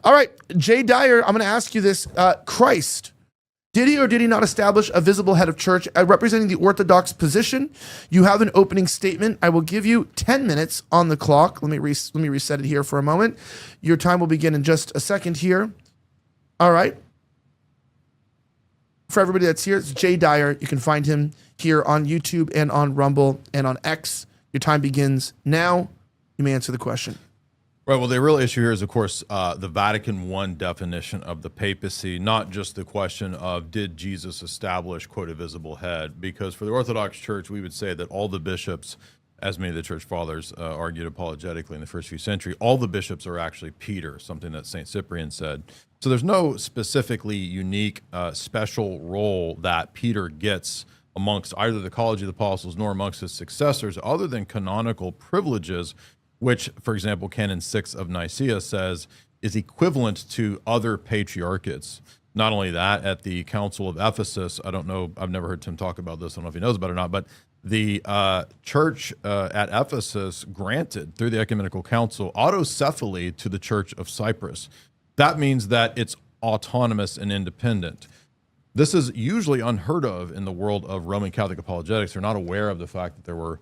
All right, Jay Dyer, I'm going to ask you this. Christ, did he or did he not establish a visible head of church representing the orthodox position? You have an opening statement. I will give you 10 minutes on the clock. Let me reset it here for a moment. Your time will begin in just a second here. All right. For everybody that's here, it's Jay Dyer. You can find him here on YouTube and on Rumble and on X. Your time begins now. You may answer the question. Right. Well, the real issue here is, of course, the Vatican I definition of the papacy, not just the question of did Jesus establish, quote, a visible head? Because for the Orthodox Church, we would say that all the bishops, as many of the church fathers argued apologetically in the first few centuries, all the bishops are actually Peter, something that St. Cyprian said. So there's no specifically unique special role that Peter gets amongst either the College of the Apostles nor amongst his successors, other than canonical privileges, which, for example, Canon 6 of Nicaea says is equivalent to other patriarchates. Not only that, at the Council of Ephesus, I don't know, I've never heard Tim talk about this, I don't know if he knows about it or not, but the church at Ephesus granted, through the Ecumenical Council, autocephaly to the Church of Cyprus. That means that it's autonomous and independent. This is usually unheard of in the world of Roman Catholic apologetics. They're not aware of the fact that there were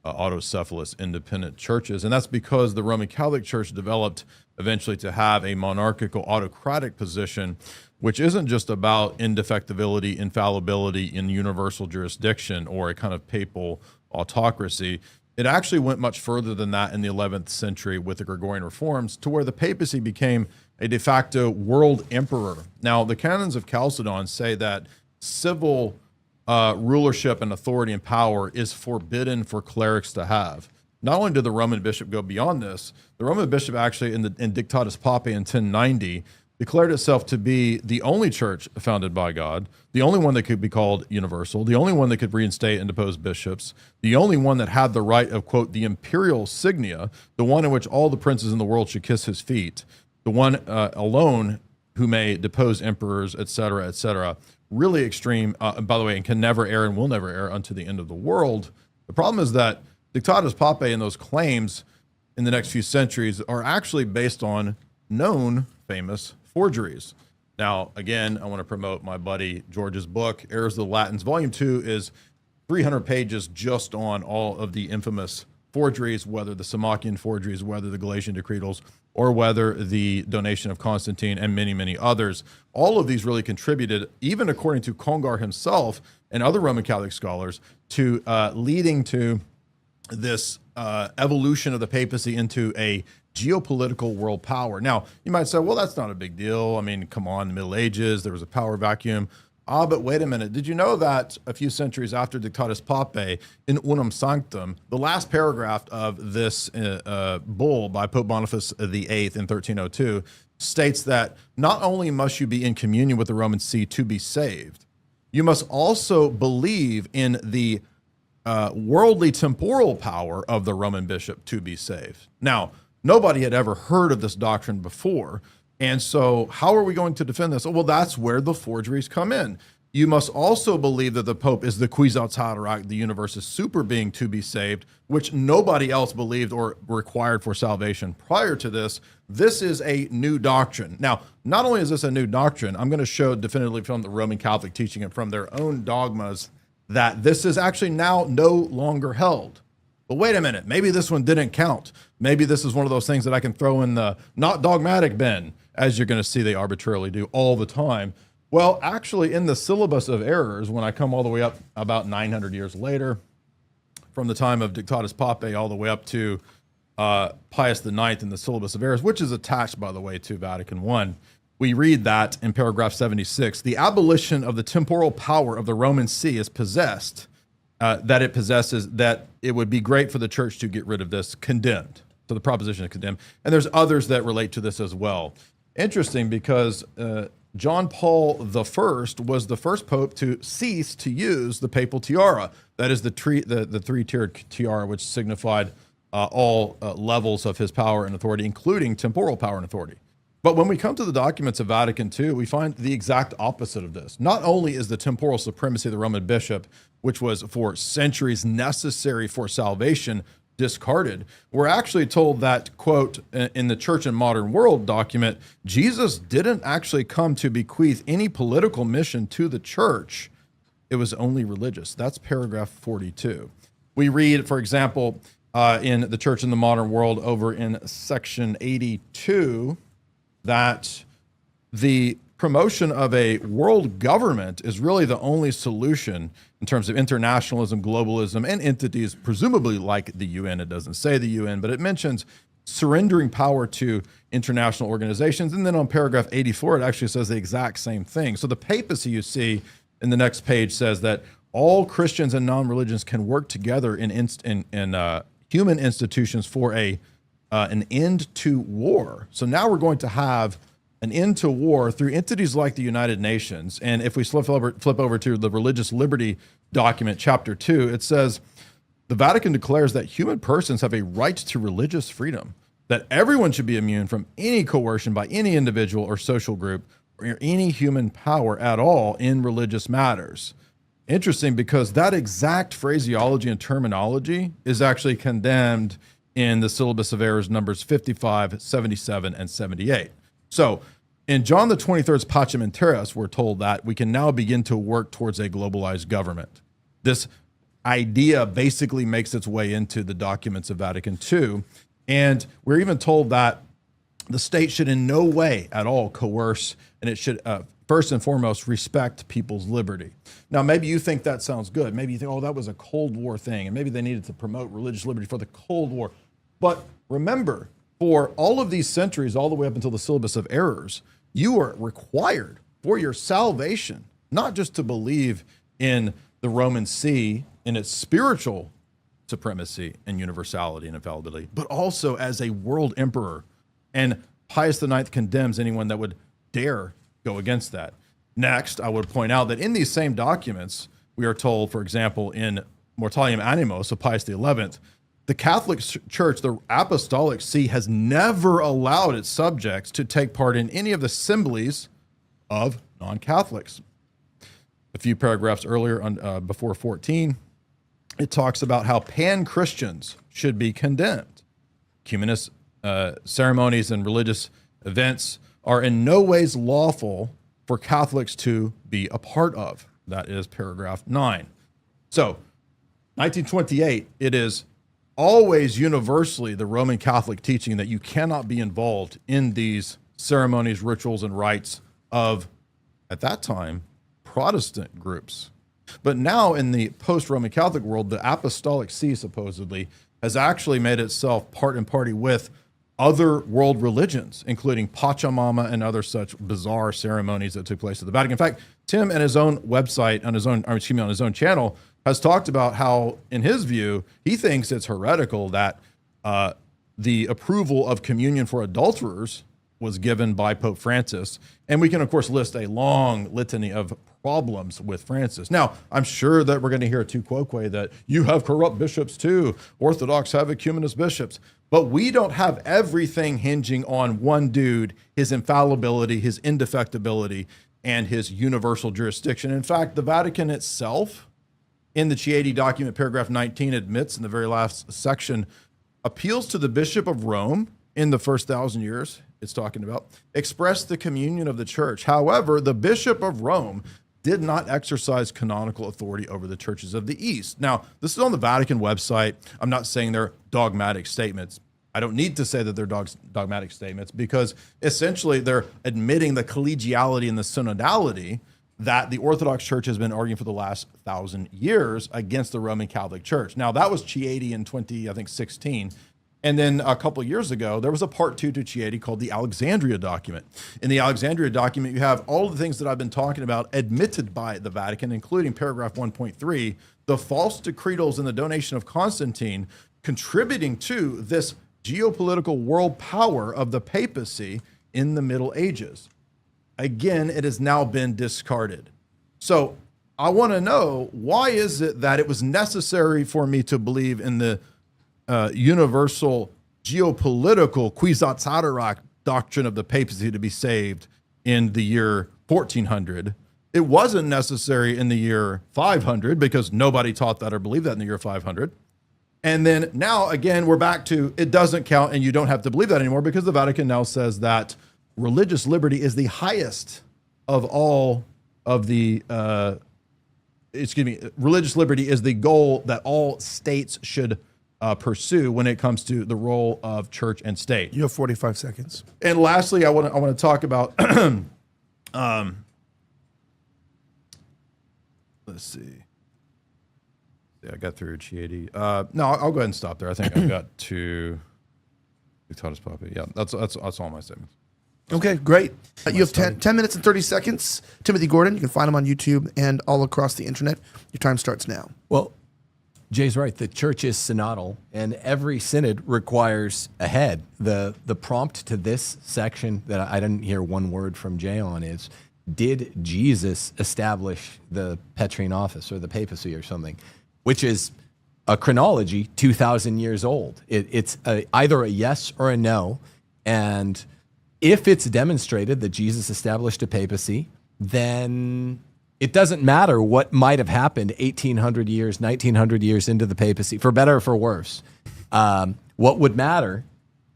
autocephalous independent churches, and that's because the Roman Catholic Church developed eventually to have a monarchical autocratic position, which isn't just about indefectibility, infallibility in universal jurisdiction or a kind of papal autocracy. It actually went much further than that in the 11th century with the Gregorian reforms, to where the papacy became a de facto world emperor. Now, the canons of Chalcedon say that civil rulership and authority and power is forbidden for clerics to have. Not only did the Roman bishop go beyond this, the Roman bishop actually in Dictatus Papae in 1090 declared itself to be the only church founded by God, the only one that could be called universal, the only one that could reinstate and depose bishops, the only one that had the right of, quote, the imperial signia, the one in which all the princes in the world should kiss his feet, the one alone who may depose emperors, etc., etc. Really extreme, by the way, and can never err and will never err unto the end of the world. The problem is that Dictatus Papae and those claims in the next few centuries are actually based on known famous forgeries. Now, again, I want to promote my buddy George's book, Errors of the Latins. Volume 2 is 300 pages just on all of the infamous forgeries, whether the Sammachian forgeries, whether the Galatian decretals, or whether the donation of Constantine and many, many others. All of these really contributed, even according to Congar himself and other Roman Catholic scholars, to leading to this evolution of the papacy into a geopolitical world power. Now, you might say, well, that's not a big deal. I mean, come on, the Middle Ages, there was a power vacuum. But wait a minute. Did you know that a few centuries after Dictatus Papae, in Unum Sanctum, the last paragraph of this bull by Pope Boniface VIII in 1302 states that not only must you be in communion with the Roman See to be saved, you must also believe in the worldly temporal power of the Roman bishop to be saved. Now, nobody had ever heard of this doctrine before. And so how are we going to defend this? Oh, well, that's where the forgeries come in. You must also believe that the Pope is the quis aut haerat, the universe's super being to be saved, which nobody else believed or required for salvation prior to this. This is a new doctrine. Now, not only is this a new doctrine, I'm going to show definitively from the Roman Catholic teaching and from their own dogmas that this is actually now no longer held. But wait a minute, maybe this one didn't count. Maybe this is one of those things that I can throw in the not dogmatic bin, as you're going to see they arbitrarily do all the time. Well, actually, in the syllabus of errors, when I come all the way up about 900 years later, from the time of Dictatus Papae all the way up to Pius IX in the syllabus of errors, which is attached, by the way, to Vatican I, we read that in paragraph 76, the abolition of the temporal power of the Roman See is possessed, that it possesses, that it would be great for the church to get rid of this, condemned. So the proposition is condemned. And there's others that relate to this as well. Interesting, because John Paul I was the first pope to cease to use the papal tiara. That is the three-tiered tiara, which signified all levels of his power and authority, including temporal power and authority. But when we come to the documents of Vatican II, we find the exact opposite of this. Not only is the temporal supremacy of the Roman bishop, which was for centuries necessary for salvation, discarded. We're actually told that, quote, in the Church and Modern World document, Jesus didn't actually come to bequeath any political mission to the church. It was only religious. That's paragraph 42. We read, for example, in the Church and the Modern World over in section 82, that the promotion of a world government is really the only solution in terms of internationalism, globalism, and entities, presumably like the UN. It doesn't say the UN, but it mentions surrendering power to international organizations. And then on paragraph 84, it actually says the exact same thing. So the papacy, you see in the next page, says that all Christians and non-religions can work together in human institutions for an end to war. So now we're going to have an end to war through entities like the United Nations. And if we flip over to the Religious Liberty document, chapter 2, it says, the Vatican declares that human persons have a right to religious freedom, that everyone should be immune from any coercion by any individual or social group or any human power at all in religious matters. Interesting, because that exact phraseology and terminology is actually condemned in the Syllabus of Errors numbers 55, 77, and 78. So in John the 23rd's Pacem in Terris, we're told that we can now begin to work towards a globalized government. This idea basically makes its way into the documents of Vatican II. And we're even told that the state should in no way at all coerce, and it should first and foremost respect people's liberty. Now, maybe you think that sounds good. Maybe you think, oh, that was a Cold War thing, and maybe they needed to promote religious liberty for the Cold War. But remember, for all of these centuries, all the way up until the Syllabus of Errors, you are required for your salvation, not just to believe in the Roman See in its spiritual supremacy and universality and infallibility, but also as a world emperor. And Pius IX condemns anyone that would dare go against that. Next, I would point out that in these same documents, we are told, for example, in Mortalium Animos of Pius XI, the Catholic Church, the Apostolic See, has never allowed its subjects to take part in any of the assemblies of non-Catholics. A few paragraphs earlier, before 14, it talks about how pan-Christians should be condemned. Ecumenist ceremonies and religious events are in no ways lawful for Catholics to be a part of. That is paragraph 9. So, 1928, it is always universally the Roman Catholic teaching that you cannot be involved in these ceremonies, rituals, and rites of, at that time, Protestant groups. But now in the post-Roman Catholic world, the Apostolic See supposedly has actually made itself part and party with other world religions, including Pachamama and other such bizarre ceremonies that took place at the Vatican. In fact, Tim, on his own website, on his own channel, has talked about how, in his view, he thinks it's heretical that the approval of communion for adulterers was given by Pope Francis. And we can, of course, list a long litany of problems with Francis. Now, I'm sure that we're going to hear tu quoque that you have corrupt bishops too. Orthodox have ecumenist bishops. But we don't have everything hinging on one dude, his infallibility, his indefectibility, and his universal jurisdiction. In fact, the Vatican itself, in the Chieti document, paragraph 19, admits in the very last section, appeals to the Bishop of Rome in the first 1,000 years, it's talking about, express the communion of the church. However, the Bishop of Rome did not exercise canonical authority over the churches of the East. Now, this is on the Vatican website. I'm not saying they're dogmatic statements. I don't need to say that they're dogmatic statements because essentially they're admitting the collegiality and the synodality that the Orthodox Church has been arguing for the last 1,000 years against the Roman Catholic Church. Now, that was Chieti in 2016. And then a couple of years ago, there was a part 2 to Chieti called the Alexandria document. In the Alexandria document, you have all the things that I've been talking about admitted by the Vatican, including paragraph 1.3, the false decretals and the donation of Constantine contributing to this geopolitical world power of the papacy in the Middle Ages. Again, it has now been discarded. So I want to know, why is it that it was necessary for me to believe in the universal geopolitical Quisatz Haderach doctrine of the papacy to be saved in the year 1400? It wasn't necessary in the year 500 because nobody taught that or believed that in the year 500. And then now, again, we're back to it doesn't count, and you don't have to believe that anymore because the Vatican now says that religious liberty is the highest of all of the, religious liberty is the goal that all states should pursue when it comes to the role of church and state. You have 45 seconds. And lastly, I want to talk about, let's see. Yeah, I got through Chiedi. No, I'll go ahead and stop there. I think I've got to Papacy. Yeah, that's all my statements. Okay, great. You have 10 minutes and 30 seconds. Timothy Gordon, you can find him on YouTube and all across the internet. Your time starts now. Well, Jay's right. The church is synodal, and every synod requires a head. The prompt to this section that I didn't hear one word from Jay on is, did Jesus establish the Petrine office or the papacy or something? Which is a chronology 2,000 years old. It's either a yes or a no. And if it's demonstrated that Jesus established a papacy, then it doesn't matter what might have happened 1,800 years, 1,900 years into the papacy, for better or for worse. What would matter,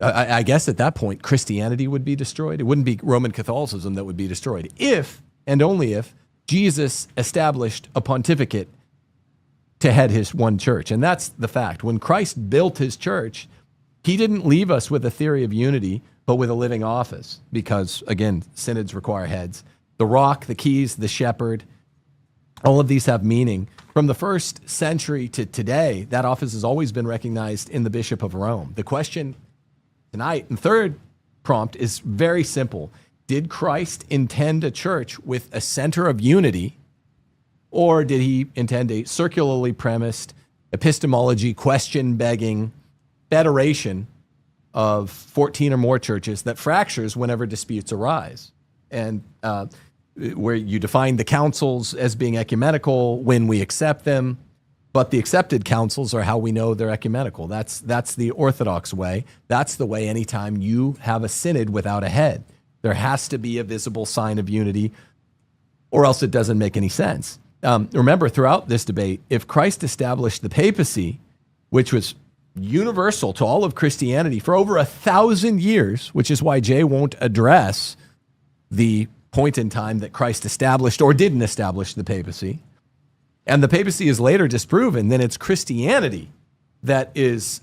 I guess at that point, Christianity would be destroyed. It wouldn't be Roman Catholicism that would be destroyed. If, and only if, Jesus established a pontificate to head his one church. And that's the fact. When Christ built his church, he didn't leave us with a theory of unity, but with a living office. Because, again, synods require heads. The rock, the keys, the shepherd, all of these have meaning. From the first century to today, that office has always been recognized in the Bishop of Rome. The question tonight, and third prompt, is very simple. Did Christ intend a church with a center of unity, or did he intend a circularly premised, epistemology, question-begging federation of 14 or more churches that fractures whenever disputes arise? And where you define the councils as being ecumenical when we accept them, but the accepted councils are how we know they're ecumenical. That's the orthodox way. That's the way anytime you have a synod without a head. There has to be a visible sign of unity, or else it doesn't make any sense. Remember, throughout this debate, if Christ established the papacy, which was universal to all of Christianity for over 1,000 years, which is why Jay won't address the point in time that Christ established or didn't establish the papacy, and the papacy is later disproven, then it's Christianity that is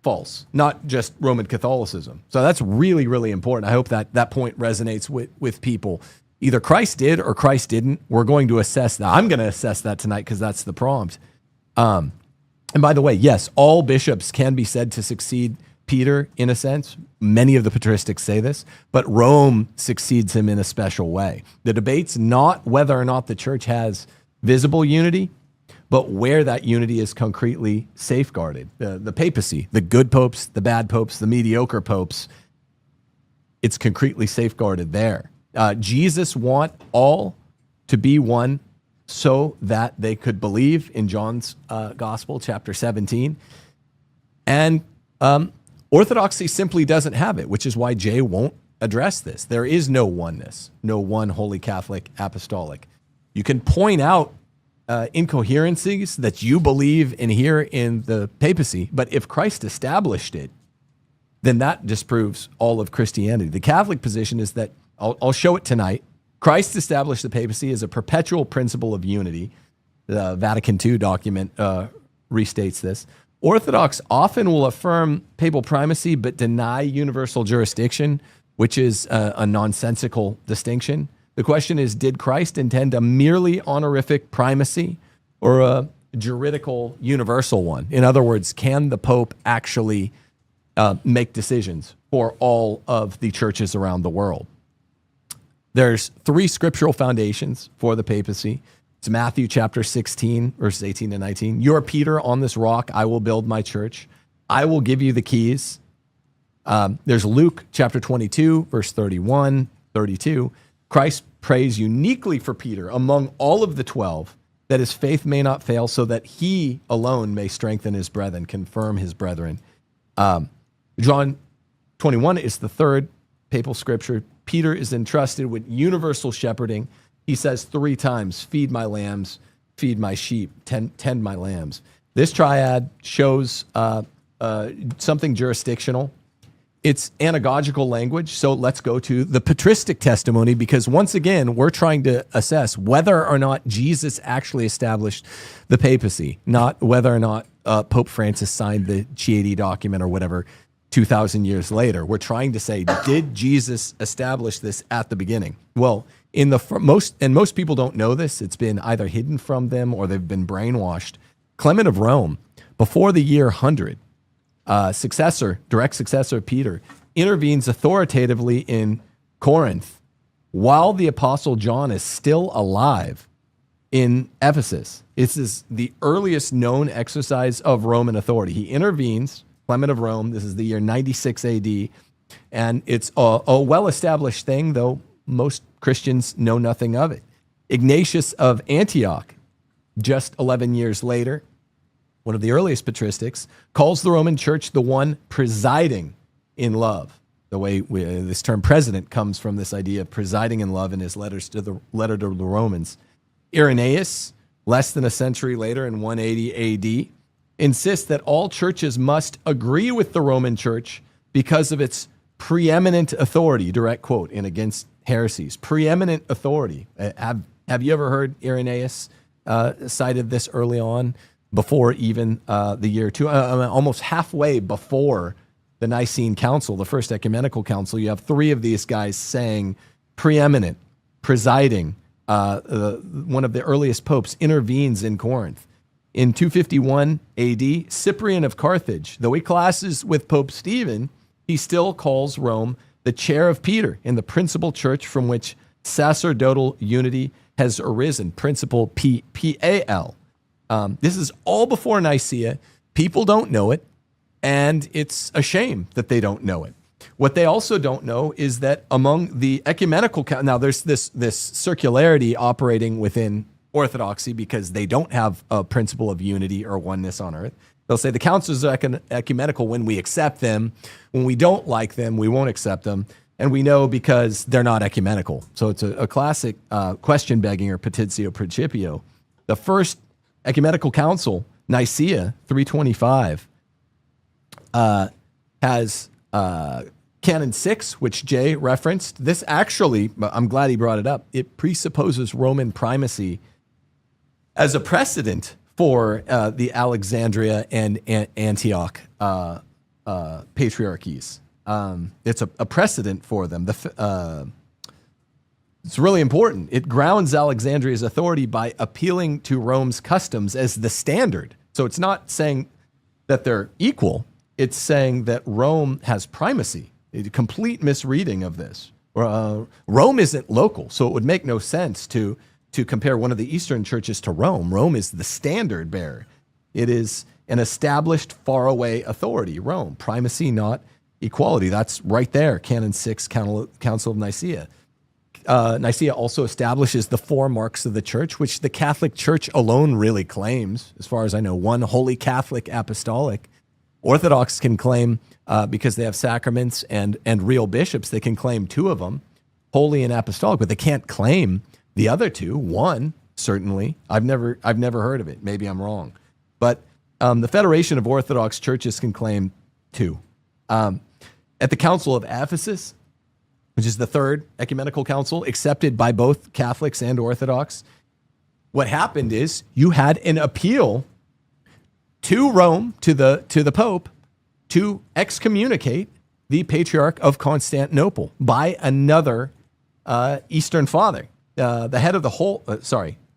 false, not just Roman Catholicism. So that's really, really important. I hope that point resonates with people. Either Christ did or Christ didn't. We're going to assess that. I'm going to assess that tonight because that's the prompt. And by the way, yes, all bishops can be said to succeed Peter in a sense. Many of the patristics say this, but Rome succeeds him in a special way. The debate's not whether or not the church has visible unity, but where that unity is concretely safeguarded. The papacy, the good popes, the bad popes, the mediocre popes, it's concretely safeguarded there. Jesus want all to be one so that they could believe in John's Gospel, chapter 17. And orthodoxy simply doesn't have it, which is why Jay won't address this. There is no oneness, no one Holy Catholic Apostolic. You can point out incoherencies that you believe in here in the papacy, but if Christ established it, then that disproves all of Christianity. The Catholic position is that, I'll show it tonight, Christ established the papacy as a perpetual principle of unity. The Vatican II document restates this. Orthodox often will affirm papal primacy but deny universal jurisdiction, which is a nonsensical distinction. The question is, did Christ intend a merely honorific primacy or a juridical universal one? In other words, can the Pope actually make decisions for all of the churches around the world? There's three scriptural foundations for the papacy. It's Matthew chapter 16, verses 18 and 19. You're Peter, on this rock I will build my church. I will give you the keys. There's Luke chapter 22, verse 31, 32. Christ prays uniquely for Peter among all of the 12, that his faith may not fail, so that he alone may strengthen his brethren, confirm his brethren. John 21 is the third papal scripture. Peter is entrusted with universal shepherding. He says 3 times, feed my lambs, feed my sheep, tend my lambs. This triad shows something jurisdictional. It's anagogical language, so let's go to the patristic testimony, because once again, we're trying to assess whether or not Jesus actually established the papacy, not whether or not Pope Francis signed the Chieti document or whatever 2,000 years later. We're trying to say, did Jesus establish this at the beginning? Well, in the most people don't know this. It's been either hidden from them or they've been brainwashed. Clement of Rome, before the year 100, direct successor Peter, intervenes authoritatively in Corinth while the Apostle John is still alive in Ephesus. This is the earliest known exercise of Roman authority. He intervenes, Clement of Rome, this is the year 96 AD, and it's a well-established thing, though most Christians know nothing of it. Ignatius of Antioch, just 11 years later, one of the earliest patristics, calls the Roman Church the one presiding in love. The way this term president comes from this idea of presiding in love in his letter to the Romans. Irenaeus, less than a century later in 180 AD, insists that all churches must agree with the Roman Church because of its preeminent authority, direct quote, in Against Heresies. Preeminent authority. Have you ever heard Irenaeus cited this early on? Before even the year two, almost halfway before the Nicene Council, the First Ecumenical Council, you have three of these guys saying preeminent, presiding. One of the earliest popes intervenes in Corinth. In 251 AD, Cyprian of Carthage, though he clashes with Pope Stephen, he still calls Rome the chair of Peter in the principal church from which sacerdotal unity has arisen, principal PAL. This is all before Nicaea. People don't know it, and it's a shame that they don't know it. What they also don't know is that among the ecumenical, now there's this circularity operating within orthodoxy because they don't have a principle of unity or oneness on earth. They'll say the councils are ecumenical when we accept them. When we don't like them, we won't accept them. And we know because they're not ecumenical. So it's a classic question begging or petitio principio. The first Ecumenical Council, Nicaea 325, has Canon 6, which Jay referenced. This actually, I'm glad he brought it up, it presupposes Roman primacy as a precedent for the Alexandria and Antioch patriarchies. It's a precedent for them. It's really important. It grounds Alexandria's authority by appealing to Rome's customs as the standard. So it's not saying that they're equal. It's saying that Rome has primacy. A complete misreading of this. Rome isn't local, so it would make no sense to compare one of the Eastern churches to Rome. Rome is the standard bearer. It is an established faraway authority, Rome. Primacy, not equality. That's right there, Canon 6, Council of Nicaea. Nicaea also establishes the four marks of the church, which the Catholic Church alone really claims, as far as I know. One, Holy Catholic Apostolic. Orthodox can claim, because they have sacraments and real bishops, they can claim two of them, Holy and Apostolic, but they can't claim the other two. One, certainly. I've never heard of it. Maybe I'm wrong. But the Federation of Orthodox Churches can claim two. At the Council of Ephesus, which is the third ecumenical council, accepted by both Catholics and Orthodox, what happened is you had an appeal to Rome, to the Pope, to excommunicate the Patriarch of Constantinople by another Eastern Father, the head of the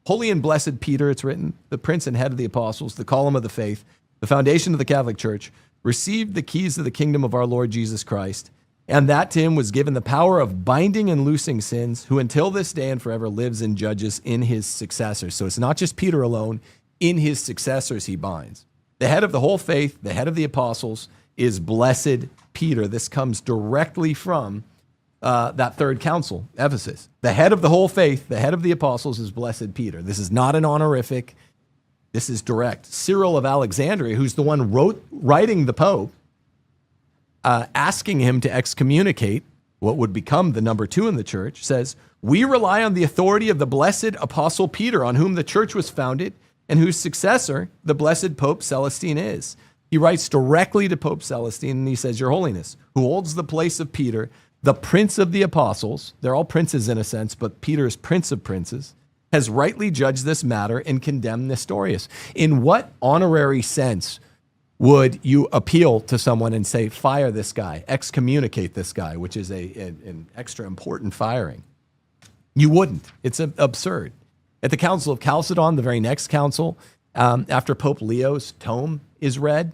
Holy and Blessed Peter, it's written, the Prince and Head of the Apostles, the Column of the Faith, the foundation of the Catholic Church, received the keys of the kingdom of our Lord Jesus Christ, and that to him was given the power of binding and loosing sins, who until this day and forever lives and judges in his successors. So it's not just Peter alone. In his successors he binds. The head of the whole faith, the head of the apostles, is Blessed Peter. This comes directly from that third council, Ephesus. The head of the whole faith, the head of the apostles, is Blessed Peter. This is not an honorific. This is direct. Cyril of Alexandria, who's the one writing the Pope, asking him to excommunicate what would become the number two in the church, says, "We rely on the authority of the blessed apostle Peter, on whom the church was founded, and whose successor the blessed Pope Celestine is. He writes directly to Pope Celestine, and he says, Your Holiness, who holds the place of Peter, the prince of the apostles, they're all princes in a sense, but Peter is prince of princes, has rightly judged this matter and condemned Nestorius. In what honorary sense would you appeal to someone and say, fire this guy, excommunicate this guy, which is an extra important firing? You wouldn't. It's absurd. At the Council of Chalcedon, the very next council, after Pope Leo's tome is read,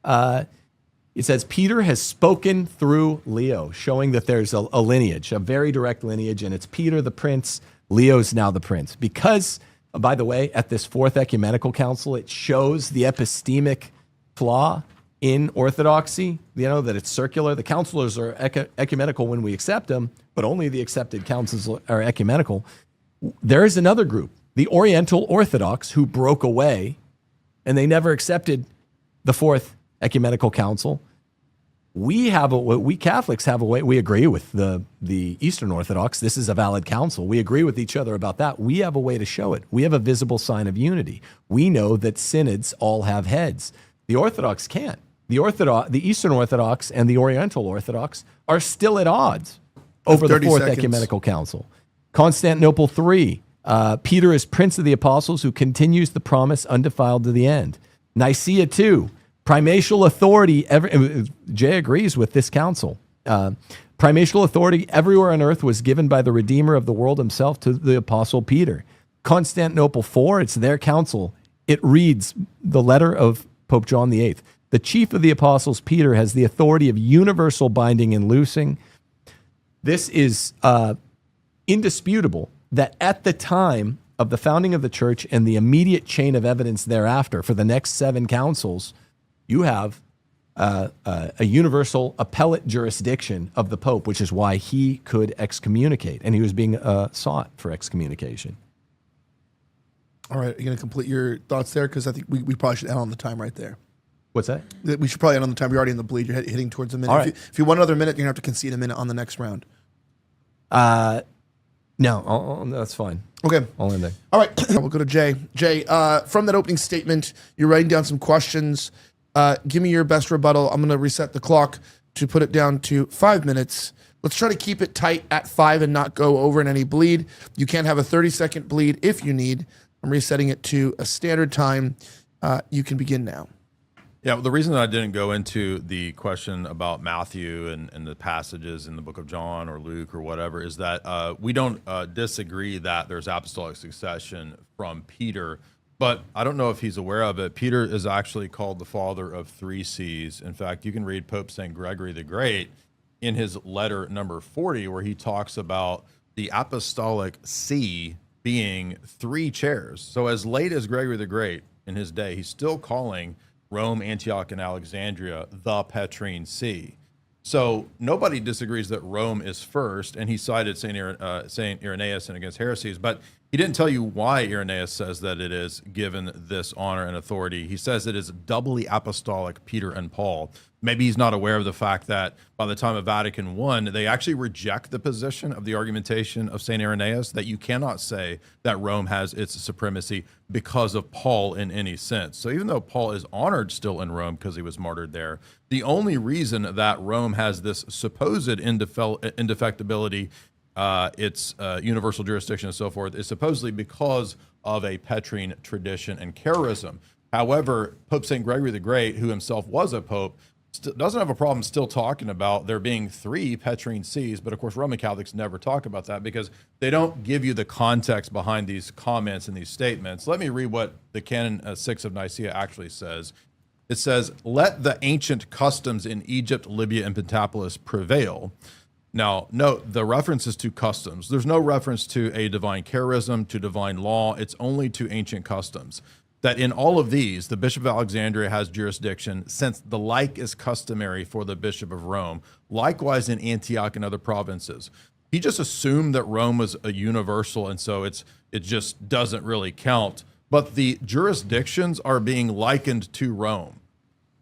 it says, Peter has spoken through Leo, showing that there's a lineage, a very direct lineage, and it's Peter the prince, Leo's now the prince. Because, by the way, at this Fourth Ecumenical Council, it shows the epistemic flaw in orthodoxy, that it's circular. The councilors are ecumenical when we accept them, but only the accepted councils are ecumenical. There is another group, the Oriental Orthodox, who broke away, and they never accepted the Fourth Ecumenical Council. We Catholics have a way. We agree with the Eastern Orthodox. This is a valid council. We agree with each other about that. We have a way to show it. We have a visible sign of unity. We know that synods all have heads. The Orthodox can't. The Eastern Orthodox and the Oriental Orthodox are still at odds over the Fourth Ecumenical Council. Constantinople III, Peter is Prince of the Apostles who continues the promise undefiled to the end. Nicaea II, primatial authority, Jay agrees with this council. Primatial authority everywhere on earth was given by the Redeemer of the world himself to the Apostle Peter. Constantinople IV, it's their council. It reads the letter of Pope John VIII. The chief of the apostles, Peter, has the authority of universal binding and loosing. This is indisputable that at the time of the founding of the church and the immediate chain of evidence thereafter for the next 7 councils, you have a universal appellate jurisdiction of the Pope, which is why he could excommunicate, and he was being sought for excommunication. All right, are you going to complete your thoughts there? Because I think we probably should end on the time right there. What's that? We should probably end on the time. We're already in the bleed. You're hitting towards a minute. All right. If you want another minute, you're going to have to concede a minute on the next round. No, that's fine. Okay. I'll end there. All right, we'll go to Jay. Jay, from that opening statement, you're writing down some questions. Give me your best rebuttal. I'm going to reset the clock to put it down to 5 minutes. Let's try to keep it tight at 5 and not go over in any bleed. You can have a 30-second bleed if you need. I'm resetting it to a standard time. You can begin now. Yeah, well, the reason that I didn't go into the question about Matthew and the passages in the book of John or Luke or whatever is that we don't disagree that there's apostolic succession from Peter, but I don't know if he's aware of it. Peter is actually called the father of 3 C's. In fact, you can read Pope St. Gregory the Great in his letter number 40, where he talks about the apostolic see being 3 chairs. So as late as Gregory the Great in his day, he's still calling Rome, Antioch, and Alexandria the Petrine See. So nobody disagrees that Rome is first, and he cited Saint Irenaeus and against heresies, but he didn't tell you why Irenaeus says that it is given this honor and authority. He says it is doubly apostolic, Peter and Paul. Maybe he's not aware of the fact that by the time of Vatican I, they actually reject the position of the argumentation of St. Irenaeus that you cannot say that Rome has its supremacy because of Paul in any sense. So even though Paul is honored still in Rome because he was martyred there, the only reason that Rome has this supposed indefectibility, its universal jurisdiction and so forth, is supposedly because of a Petrine tradition and charism. However, Pope St. Gregory the Great, who himself was a pope, doesn't have a problem still talking about there being 3 Petrine Sees, but of course Roman Catholics never talk about that because they don't give you the context behind these comments and these statements. Let me read what the Canon 6 of Nicaea actually says. It says, "Let the ancient customs in Egypt, Libya, and Pentapolis prevail." Now, note the references to customs. There's no reference to a divine charism, to divine law. It's only to ancient customs. That in all of these, the Bishop of Alexandria has jurisdiction, since the like is customary for the Bishop of Rome. Likewise in Antioch and other provinces. He just assumed that Rome was a universal, and so it just doesn't really count. But the jurisdictions are being likened to Rome.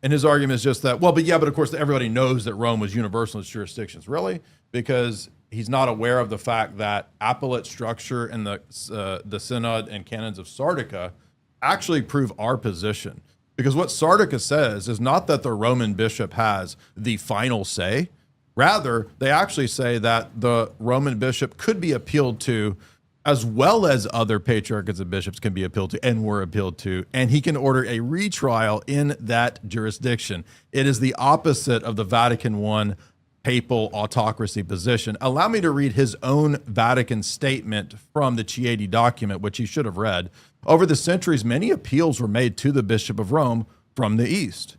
And his argument is just that, well, but of course everybody knows that Rome was universal in its jurisdictions. Really? Because he's not aware of the fact that appellate structure in the Synod and Canons of Sardica actually prove our position. Because what Sardica says is not that the Roman bishop has the final say. Rather, they actually say that the Roman bishop could be appealed to, as well as other patriarchs and bishops can be appealed to and were appealed to, and he can order a retrial in that jurisdiction. It is the opposite of the Vatican I papal autocracy position. Allow me to read his own Vatican statement from the Chieti document, which he should have read. Over the centuries, many appeals were made to the Bishop of Rome from the East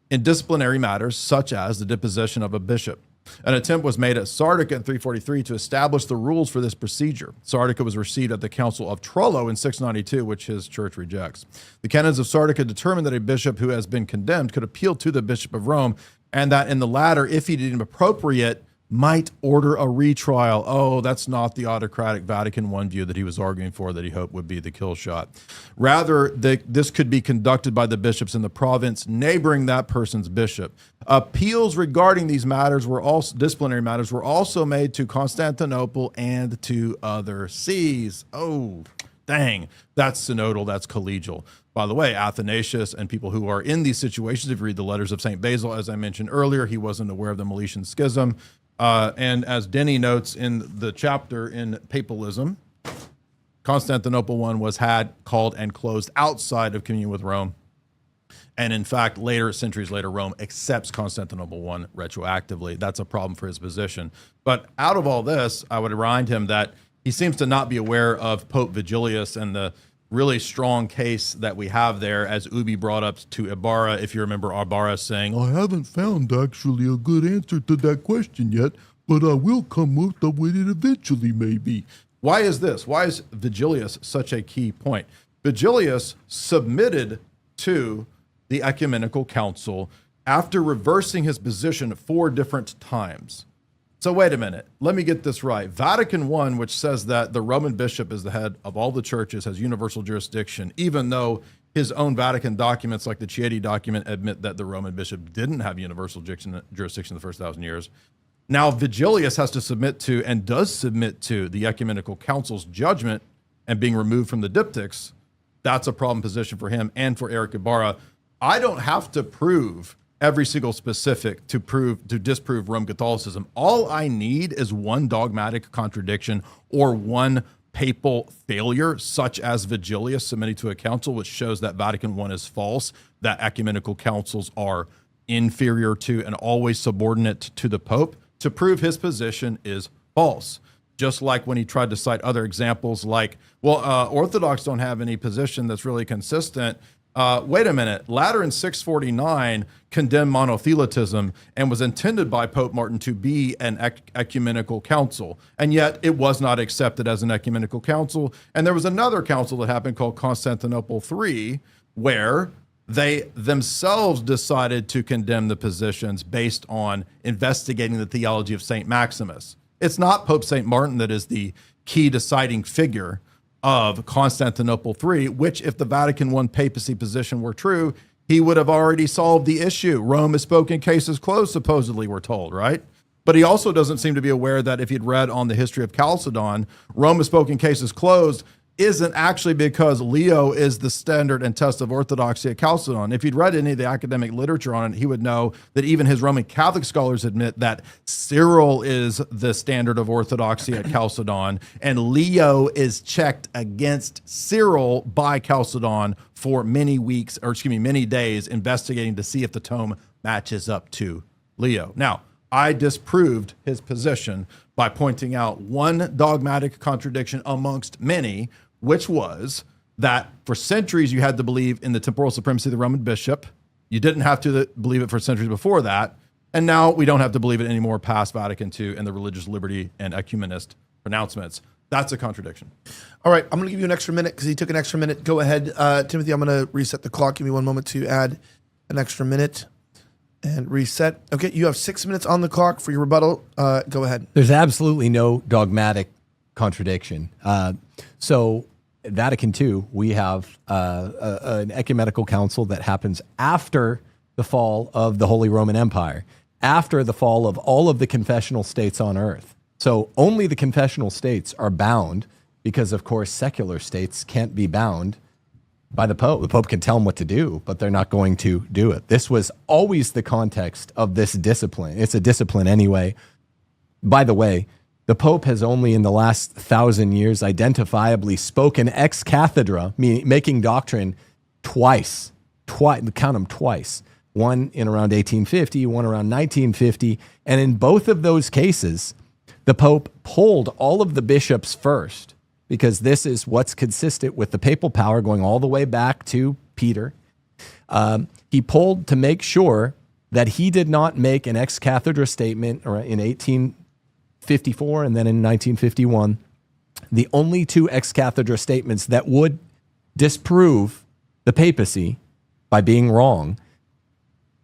in disciplinary matters such as the deposition of a bishop. An attempt was made at Sardica in 343 to establish the rules for this procedure. Sardica was received at the Council of Trullo in 692, which his church rejects. The canons of Sardica determined that a bishop who has been condemned could appeal to the Bishop of Rome, and that in the latter, if he deemed appropriate, might order a retrial. Oh, that's not the autocratic Vatican I view that he was arguing for, that he hoped would be the kill shot. Rather, this could be conducted by the bishops in the province neighboring that person's bishop. Appeals regarding these matters were also disciplinary matters were also made to Constantinople and to other sees. Oh, dang, that's synodal, that's collegial. By the way, Athanasius and people who are in these situations, if you read the letters of St. Basil, as I mentioned earlier, he wasn't aware of the Meletian Schism. And as Denny notes in the chapter in Papalism, Constantinople I was called and closed outside of communion with Rome. And in fact, centuries later, Rome accepts Constantinople I retroactively. That's a problem for his position. But out of all this, I would remind him that he seems to not be aware of Pope Vigilius and the really strong case that we have there, as Ubi brought up to Ibarra. If you remember Ibarra saying, I haven't found actually a good answer to that question yet, but I will come up with it eventually, maybe. Why is this? Why is Vigilius such a key point? Vigilius submitted to the Ecumenical Council after reversing his position 4 different times. So wait a minute, let me get this right. Vatican I, which says that the Roman bishop is the head of all the churches, has universal jurisdiction, even though his own Vatican documents, like the Chieti document, admit that the Roman bishop didn't have universal jurisdiction the first 1,000 years. Now Vigilius has to submit to, and does submit to, the Ecumenical Council's judgment and being removed from the diptychs. That's a problem position for him and for Eric Ibarra. I don't have to prove every single specific to disprove Roman Catholicism. All I need is one dogmatic contradiction or one papal failure, such as Vigilius submitting to a council, which shows that Vatican I is false, that ecumenical councils are inferior to and always subordinate to the Pope, to prove his position is false. Just like when he tried to cite other examples like, Orthodox don't have any position that's really consistent. Wait a minute, Lateran 649 condemned monothelitism and was intended by Pope Martin to be an ecumenical council, and yet it was not accepted as an ecumenical council. And there was another council that happened called Constantinople III, where they themselves decided to condemn the positions based on investigating the theology of St. Maximus. It's not Pope St. Martin that is the key deciding figure of Constantinople III, which, if the Vatican I papacy position were true, he would have already solved the issue. Rome has spoken, cases closed, supposedly, we're told, right? But he also doesn't seem to be aware that if he'd read on the history of Chalcedon, Rome has spoken, cases closed isn't actually because Leo is the standard and test of orthodoxy at Chalcedon. If he'd read any of the academic literature on it, he would know that even his Roman Catholic scholars admit that Cyril is the standard of orthodoxy at Chalcedon, and Leo is checked against Cyril by Chalcedon for many days, investigating to see if the tome matches up to Leo. Now, I disproved his position by pointing out one dogmatic contradiction amongst many, which was that for centuries you had to believe in the temporal supremacy of the Roman bishop. You didn't have to believe it for centuries before that. And now we don't have to believe it anymore past Vatican II and the religious liberty and ecumenist pronouncements. That's a contradiction. All right, I'm going to give you an extra minute because he took an extra minute. Go ahead, Timothy, I'm going to reset the clock. Give me one moment to add an extra minute. And reset. Okay, you have 6 minutes on the clock for your rebuttal. Go ahead. There's absolutely no dogmatic contradiction. So Vatican II, we have an ecumenical council that happens after the fall of the Holy Roman Empire, after the fall of all of the confessional states on earth. So only the confessional states are bound because, of course, secular states can't be bound by the Pope. The Pope can tell them what to do, but they're not going to do it. This was always the context of this discipline. It's a discipline anyway. By the way, the Pope has only in the last 1,000 years identifiably spoken ex cathedra, meaning making doctrine twice, count them twice. One in around 1850, one around 1950. And in both of those cases, the Pope polled all of the bishops first, because this is what's consistent with the papal power going all the way back to Peter. He polled to make sure that he did not make an ex cathedra statement in 1854 and then in 1951. The only two ex cathedra statements that would disprove the papacy by being wrong.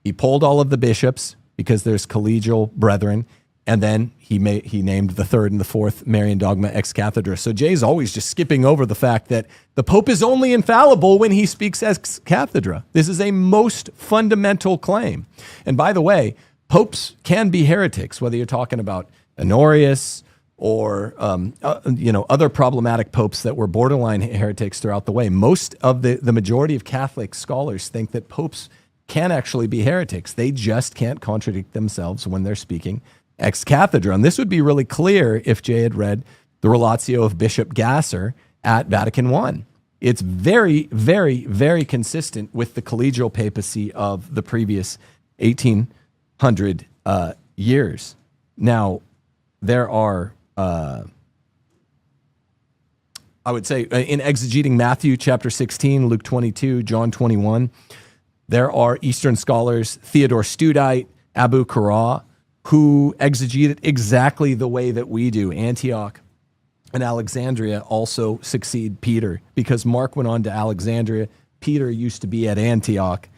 He polled all of the bishops because there's collegial brethren, and then he named the third and the fourth Marian dogma ex cathedra. So Jay's always just skipping over the fact that the Pope is only infallible when he speaks ex cathedra. This is a most fundamental claim. And by the way, popes can be heretics, whether you're talking about Honorius or other problematic popes that were borderline heretics throughout the way. Most of the majority of Catholic scholars think that popes can actually be heretics. They just can't contradict themselves when they're speaking ex cathedra. And this would be really clear if Jay had read the Relatio of Bishop Gasser at Vatican I. It's very, very, very consistent with the collegial papacy of the previous 1800 years. Now, there are, I would say, in exegeting Matthew chapter 16, Luke 22, John 21, there are Eastern scholars, Theodore Studite, Abu Qura, who exegete it exactly the way that we do. Antioch and Alexandria also succeed Peter, because Mark went on to Alexandria. Peter used to be at Antioch.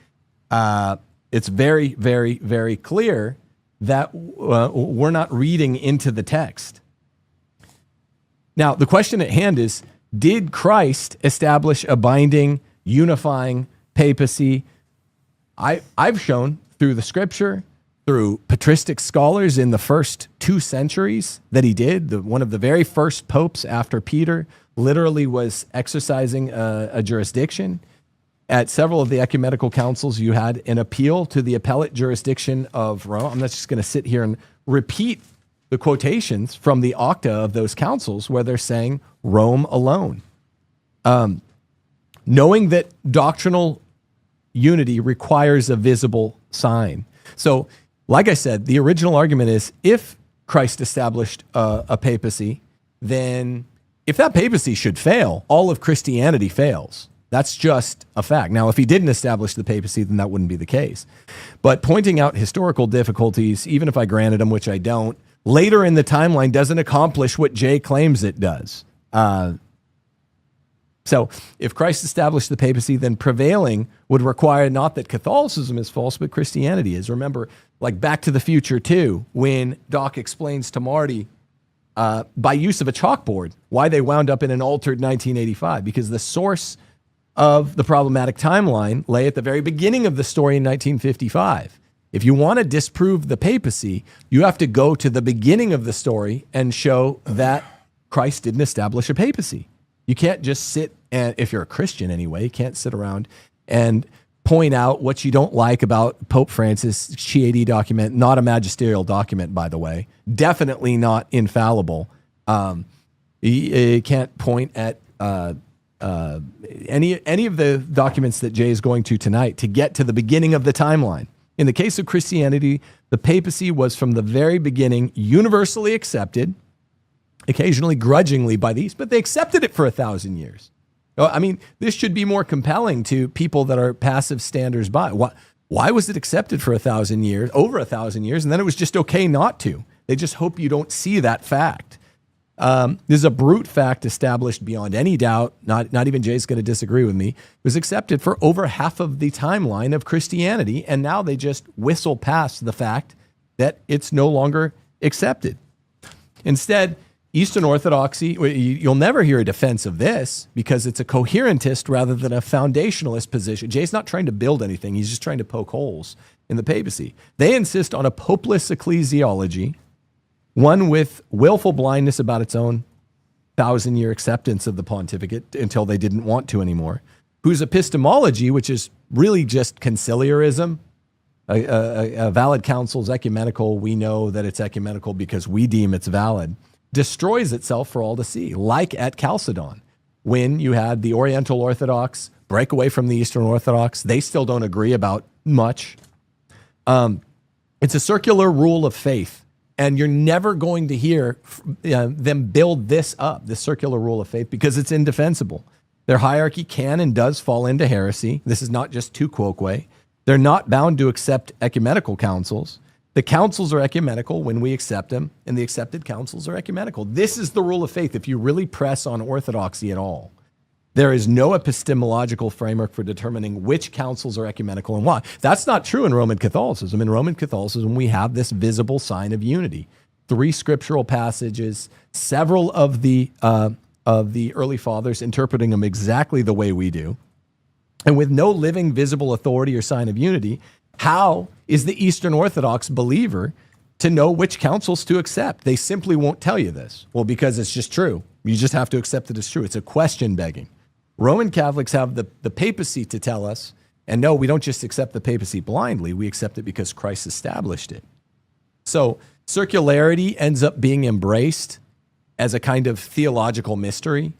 It's very, very, very clear that we're not reading into the text. Now, the question at hand is, did Christ establish a binding, unifying papacy? I've shown through the scripture, through patristic scholars in the first 2 centuries, that he did. One of the very first popes after Peter literally was exercising a jurisdiction. At several of the ecumenical councils, you had an appeal to the appellate jurisdiction of Rome. I'm not just going to sit here and repeat the quotations from the Octa of those councils where they're saying Rome alone. Knowing that doctrinal unity requires a visible sign. So, like I said, the original argument is, if Christ established a papacy, then if that papacy should fail, all of Christianity fails. That's just a fact. Now, if he didn't establish the papacy, then that wouldn't be the case. But pointing out historical difficulties, even if I granted them, which I don't, later in the timeline doesn't accomplish what Jay claims it does. So if Christ established the papacy, then prevailing would require not that Catholicism is false, but Christianity is. Remember, like Back to the Future 2, when Doc explains to Marty, by use of a chalkboard, why they wound up in an altered 1985, because the source of the problematic timeline lay at the very beginning of the story in 1955. If you want to disprove the papacy, you have to go to the beginning of the story and show that Christ didn't establish a papacy. You can't just sit, and if you're a Christian anyway, you can't sit around and point out what you don't like about Pope Francis' Chiedi document, not a magisterial document, by the way, definitely not infallible. You can't point at any of the documents that Jay is going to tonight to get to the beginning of the timeline. In the case of Christianity, the papacy was from the very beginning universally accepted, occasionally grudgingly by the East, but they accepted it for 1,000 years. I mean, this should be more compelling to people that are passive standers by. Why was it accepted for 1,000 years, over 1,000 years, and then it was just okay not to? They just hope you don't see that fact. This is a brute fact established beyond any doubt. Not even Jay's going to disagree with me. It was accepted for over half of the timeline of Christianity, and now they just whistle past the fact that it's no longer accepted. Instead, Eastern Orthodoxy, you'll never hear a defense of this because it's a coherentist rather than a foundationalist position. Jay's not trying to build anything. He's just trying to poke holes in the papacy. They insist on a popeless ecclesiology, one with willful blindness about its own 1,000-year acceptance of the pontificate until they didn't want to anymore. whose epistemology, which is really just conciliarism, a valid council is ecumenical. We know that it's ecumenical because we deem it's valid, destroys itself for all to see, like at Chalcedon, when you had the Oriental Orthodox break away from the Eastern Orthodox. They still don't agree about much. It's a circular rule of faith, and you're never going to hear them build this up, this circular rule of faith, because it's indefensible. Their hierarchy can and does fall into heresy. This is not just tu quoque. They're not bound to accept ecumenical councils. The councils are ecumenical when we accept them, and the accepted councils are ecumenical. This is the rule of faith if you really press on orthodoxy at all. There is no epistemological framework for determining which councils are ecumenical and why. That's not true in Roman Catholicism. In Roman Catholicism, we have this visible sign of unity. 3 scriptural passages, several of the early fathers interpreting them exactly the way we do. And with no living, visible authority or sign of unity, how is the Eastern Orthodox believer to know which councils to accept? They simply won't tell you this. Well, because it's just true. You just have to accept that it's true. It's a question begging. Roman Catholics have the papacy to tell us, and no, we don't just accept the papacy blindly. We accept it because Christ established it. So circularity ends up being embraced as a kind of theological mystery,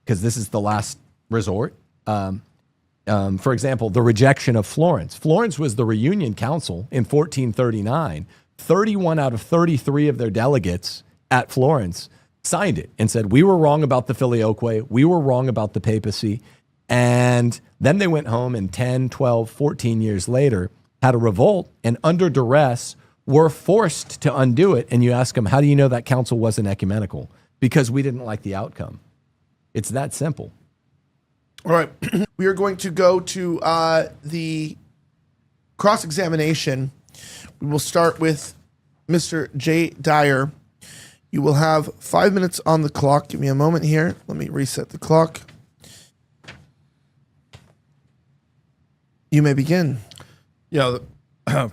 because this is the last resort. For example, the rejection of Florence. Florence was the reunion council in 1439. 31 out of 33 of their delegates at Florence signed it and said, we were wrong about the filioque, we were wrong about the papacy. And then they went home, and 10, 12, 14 years later had a revolt, and under duress were forced to undo it. And you ask them, how do you know that council wasn't ecumenical? Because we didn't like the outcome. It's that simple. All right. We are going to go to the cross-examination. We will start with Mr. J. Dyer. You will have 5 minutes on the clock. Give me a moment here. Let me reset the clock. You may begin. Yeah.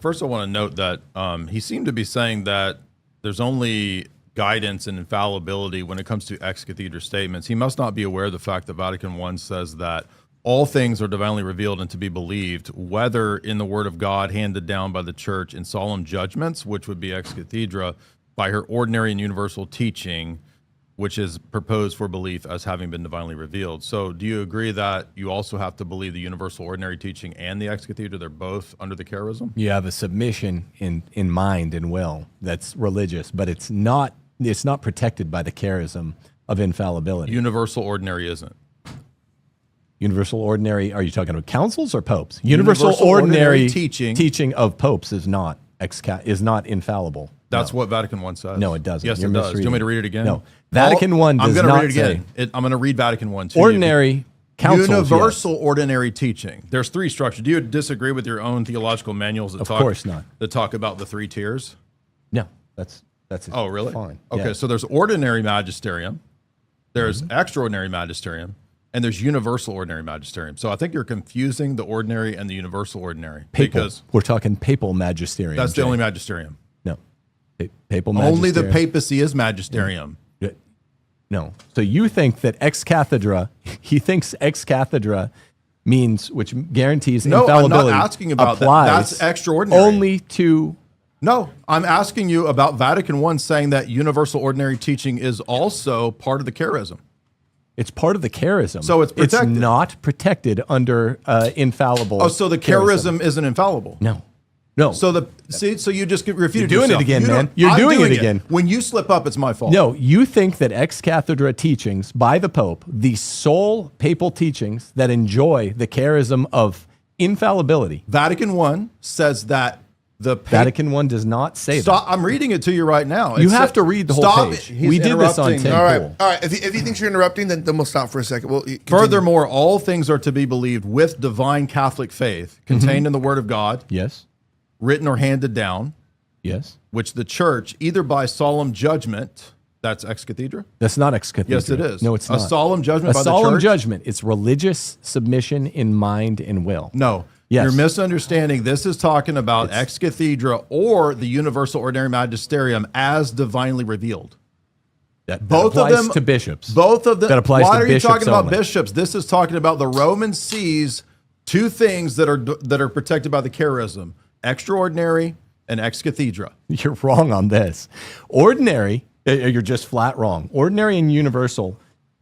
First, I want to note that he seemed to be saying that there's only guidance and infallibility when it comes to ex cathedra statements. He must not be aware of the fact that Vatican I says that all things are divinely revealed and to be believed, whether in the word of God handed down by the church in solemn judgments, which would be ex cathedra, by her ordinary and universal teaching, which is proposed for belief as having been divinely revealed. So do you agree that you also have to believe the universal ordinary teaching and the ex cathedra? They're both under the charism? You have a submission in mind and will that's religious, but it's not protected by the charism of infallibility. Universal ordinary isn't. Universal ordinary, are you talking about councils or popes? Universal ordinary teaching of popes is not infallible. That's what Vatican I says. No, it doesn't. Yes, You're it does. Do you want me to read it again? No. Vatican I does not read it again. I'm going to read Vatican I to ordinary councils. Universal ordinary teaching. There's 3 structures. Do you disagree with your own theological manuals that talk about the 3 tiers? No, that's oh, really? Fine. Okay, so there's ordinary magisterium, there's extraordinary magisterium, and there's universal ordinary magisterium. So I think you're confusing the ordinary and the universal ordinary. Papal. Because we're talking papal magisterium. that's the only magisterium. No. Papal magisterium. Only the papacy is magisterium. No. So you think that ex cathedra, he thinks ex cathedra means, which guarantees infallibility. No, I'm not asking about that. That's extraordinary. Only to... No, I'm asking you about Vatican I saying that universal ordinary teaching is also part of the charism. It's part of the charism. So it's protected. It's not protected under infallible. Oh, so the charism isn't infallible? No. So so you just refuted You're doing yourself. it again, man. You're doing it again. When you slip up, it's my fault. No, you think that ex cathedra teachings by the Pope, the sole papal teachings that enjoy the charism of infallibility. Vatican I says that Vatican I does not say that. I'm reading it to you right now. You have to read the whole page. We did this on 10. All right. If he thinks you're interrupting, then we'll stop for a second. Well, furthermore, all things are to be believed with divine Catholic faith contained in the Word of God. Yes. Written or handed down. Yes. Which the church, either by solemn judgment, that's ex cathedra? That's not ex cathedra. Yes, it is. No, it's not. A solemn judgment by the church? A solemn judgment. It's religious submission in mind and will. No. Yes. You're misunderstanding. This is talking about ex cathedra or the universal ordinary magisterium as divinely revealed. That Both of applies them to bishops. Both of them. That applies Why to are you bishops talking about only. bishops? This is talking about the Roman sees two things that are protected by the charism: extraordinary and ex cathedra. You're wrong on this. Ordinary, you're just flat wrong. Ordinary and universal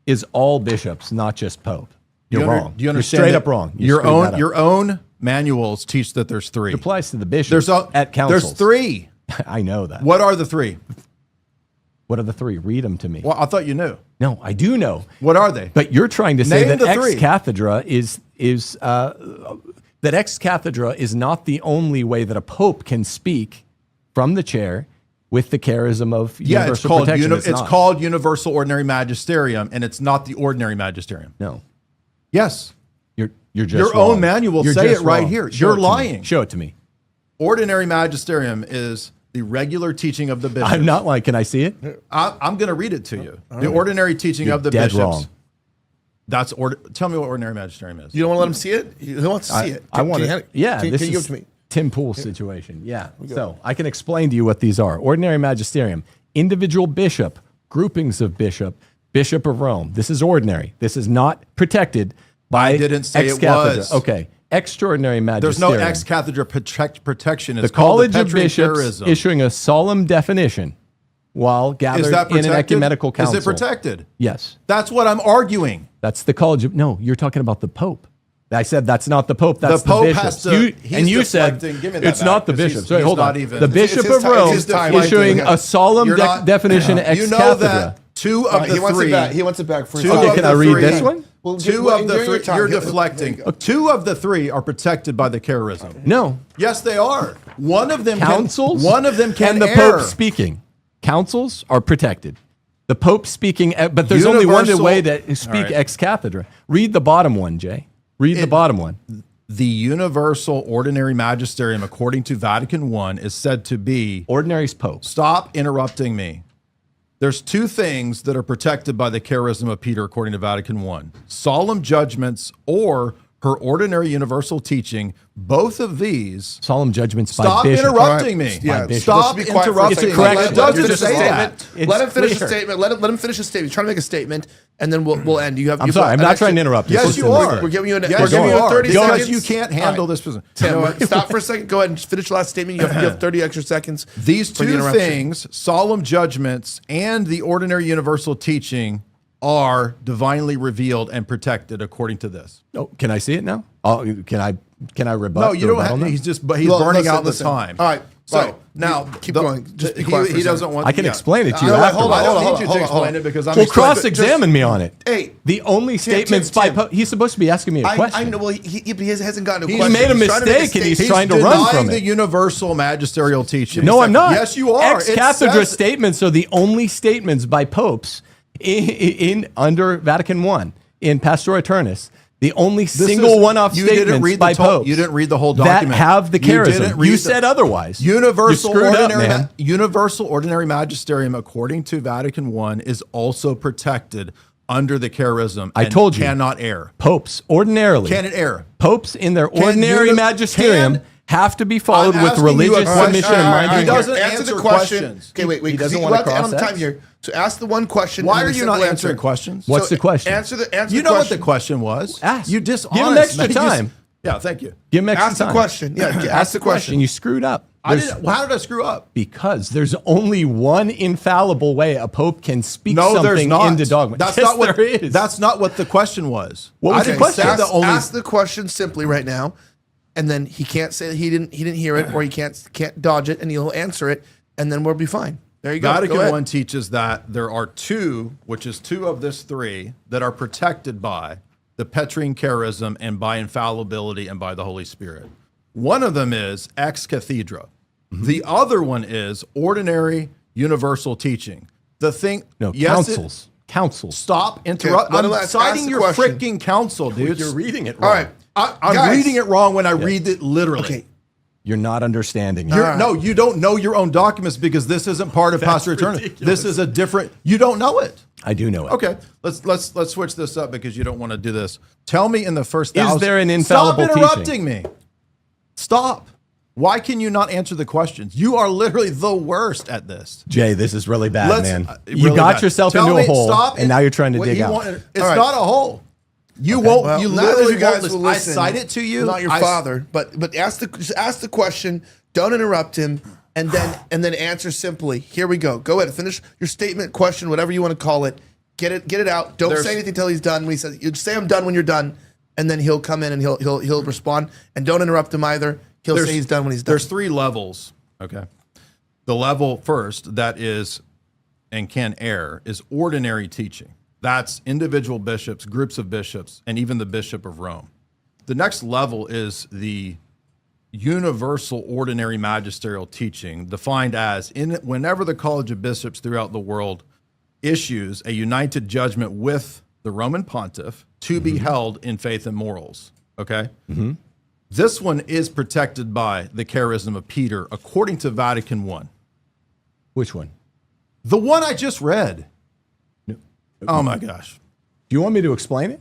is all bishops, not just pope. You're wrong. Do you understand? You're straight that up wrong. You Your screwed that own up. your own manuals teach that there's three. It applies to the bishops at councils. There's three. I know that. What are the three? What are the three? Read them to me. Well, I thought you knew. No, I do know. What are they? But you're trying to say Name that the ex three. cathedra that ex cathedra is not the only way that a pope can speak from the chair with the charism of Yeah, it's universal called protection. it's not. called universal ordinary magisterium, and it's not the ordinary magisterium. No. Yes, You're just your wrong. own manual You're say just it right wrong. here. Show You're it to me. lying. Show it to me. Ordinary magisterium is the regular teaching of the bishops. I'm not lying. Can I see it? I'm going to read it to you. The ordinary teaching of the dead bishops. wrong. That's Tell me what ordinary magisterium is. You don't want to let him see it? Who wants to see it? I want Can it. Yeah, Can this you give is it to me? Tim Pool's situation. Yeah. So I can explain to you what these are. Ordinary magisterium, individual bishop, groupings of bishop, bishop of Rome. This is ordinary. This is not protected by I didn't say ex it cathedra. was. Okay. Extraordinary There's magisterium. no ex cathedra protection. It's The called College the of Bishops Petrine issuing a solemn definition while Is gathered that in an protected? ecumenical council. Is it protected? Yes. That's what I'm arguing. That's the College of... No, you're talking about the Pope. I said that's not the Pope, that's the, Pope bishops. has to- he's you said deflecting. Give me that it's back, not the 'cause he's- bishops. Wait, he's hold not on. even- The It's Bishop his of time- Rome it's his time. issuing Yeah. a solemn You're not- definition ex You know cathedra. that two of the He wants three. it back. He wants it back for his Two Okay, of can the I read three- this one? Well, Two during of the your three. time, You're there deflecting. you go. Two of the three are protected by the charism. No. Yes, they are. One of them Councils Can, one of them can and the err. Pope speaking. Councils are protected. The Pope speaking, but there's only one Universal- way to speak All right. ex cathedra. Read the bottom one, Jay. Read the bottom one. The universal ordinary magisterium, according to Vatican I, is said to be. Ordinary's Pope. Stop interrupting me. There's two things that are protected by the charism of Peter, according to Vatican I: solemn judgments or her ordinary universal teaching. Both of these. Solemn judgments by Stop bishops. interrupting me. Yeah, Stop let's be quiet for a interrupting second. me. correction. It doesn't Just a say statement. that. It's Let him finish clear. the statement. Let him finish the statement. He's trying to make a statement, and then we'll end. You have. I'm sorry. I'm not trying to interrupt. Yes, Listen, you are. We're giving you Yes, we're giving you you are. 30 Because seconds. you can't handle this business. Tim, You know what? stop for a second. Go ahead and finish the last statement. You have 30 extra seconds. These for the two interruption. things, solemn judgments and the ordinary universal teaching, are divinely revealed and protected according to this. Oh, can I see it now? Oh, can I rebut? No, the you don't rebuttal have. now? He's Well, burning listen, out the listen. time. All right. So All right. now Keep going. Just be quiet for a he second. doesn't want. I can yeah. explain it to you Hold on, afterwards. hold on, I don't hold on, need you hold to on, hold explain on. it because I'm. Well, explaining- cross-examine me on it. Hey, The only statements by Tim. Pope. He's supposed to be asking me a question. I know. Well, he hasn't gotten a He's question. made a He's trying to make mistake and he's statement. trying to He's run denying from the it. universal magisterial teaching. No, I'm not. Yes, you are. Ex It cathedra says- statements are the only statements by popes in under Vatican I in Pastor Aeternus. The only single one-off You didn't statements read the by to- popes. You didn't read the whole that document. have the You didn't charism. read You the- said otherwise. Universal You screwed up, ordinary, man. universal ordinary magisterium, according to Vatican I, is also protected under the charism. I and told you. cannot err. Popes ordinarily. Can it err? Popes in their ordinary uni- magisterium can- have to be followed I'm with asking you a religious question. submission and All right, mind. he doesn't answer answer the question. questions. Okay, wait. He doesn't you wanna have to have cross-ex? time here. So ask the one question. Why and are the you not simple answering answer. questions? What's the question? Answer the answer. You the know what question. the question was. Ask. You dishonest. Give him extra man. You time. yeah, thank you. Give him extra Ask the time. question. Yeah, ask the question. You screwed up. I There's- didn't, how did I screw up? Because there's only one infallible way a pope can speak No, there's something not. into dogma. That's Yes, not what. there is. That's not what the question was. What was I the didn't question? say Ask, the only. ask the question simply right now, and then he can't say that he didn't hear it, or he can't dodge it, and he'll answer it, and then we'll be fine. There you go. Vatican Go ahead. I teaches that there are two, which is two of this three, that are protected by the Petrine charism and by infallibility and by the Holy Spirit. One of them is ex cathedra. Mm-hmm. The other one is ordinary universal teaching. The thing, No, yes, councils. Councils. stop interrupting. let him I'm ask citing the your question. freaking council, dude. You're reading it All wrong. right. I'm Guys. reading it wrong when I read it literally. Okay. You're not understanding. it. You're, No, you don't know your own documents because this isn't part of Pastor Eternal. ridiculous. This is a different. You don't know it. I do know it. Okay, let's switch this up because you don't want to do this. Tell me in the first Is 1,000. there an infallible Stop interrupting me. Stop. Why can you not answer the questions? You are literally the worst at this. Jay, this is really bad, man. Really You got bad. yourself Tell into me, a hole, stop and it. now you're trying to What dig you out. want- it's All right. not a hole. You won't. Well, you none of literally you guys won't listen. will listen. I cite it to you. Not your father, but just ask the question. Don't interrupt him, and then answer simply. Here we go. Go ahead. Finish your statement, question, whatever you want to call it. Get it out. Don't say anything till he's done. When he says, you say I'm done when you're done, and then he'll come in and he'll respond. And don't interrupt him either. He'll say he's done when he's done. There's 3 levels. Okay. The level first that is and can err is ordinary teaching. That's individual bishops, groups of bishops, and even the Bishop of Rome. The next level is the universal ordinary magisterial teaching, defined as whenever the College of Bishops throughout the world issues a united judgment with the Roman pontiff to be held in faith and morals. Okay? This one is protected by the charism of Peter, according to Vatican I. Which one? The one I just read. Oh my gosh. Do you want me to explain it?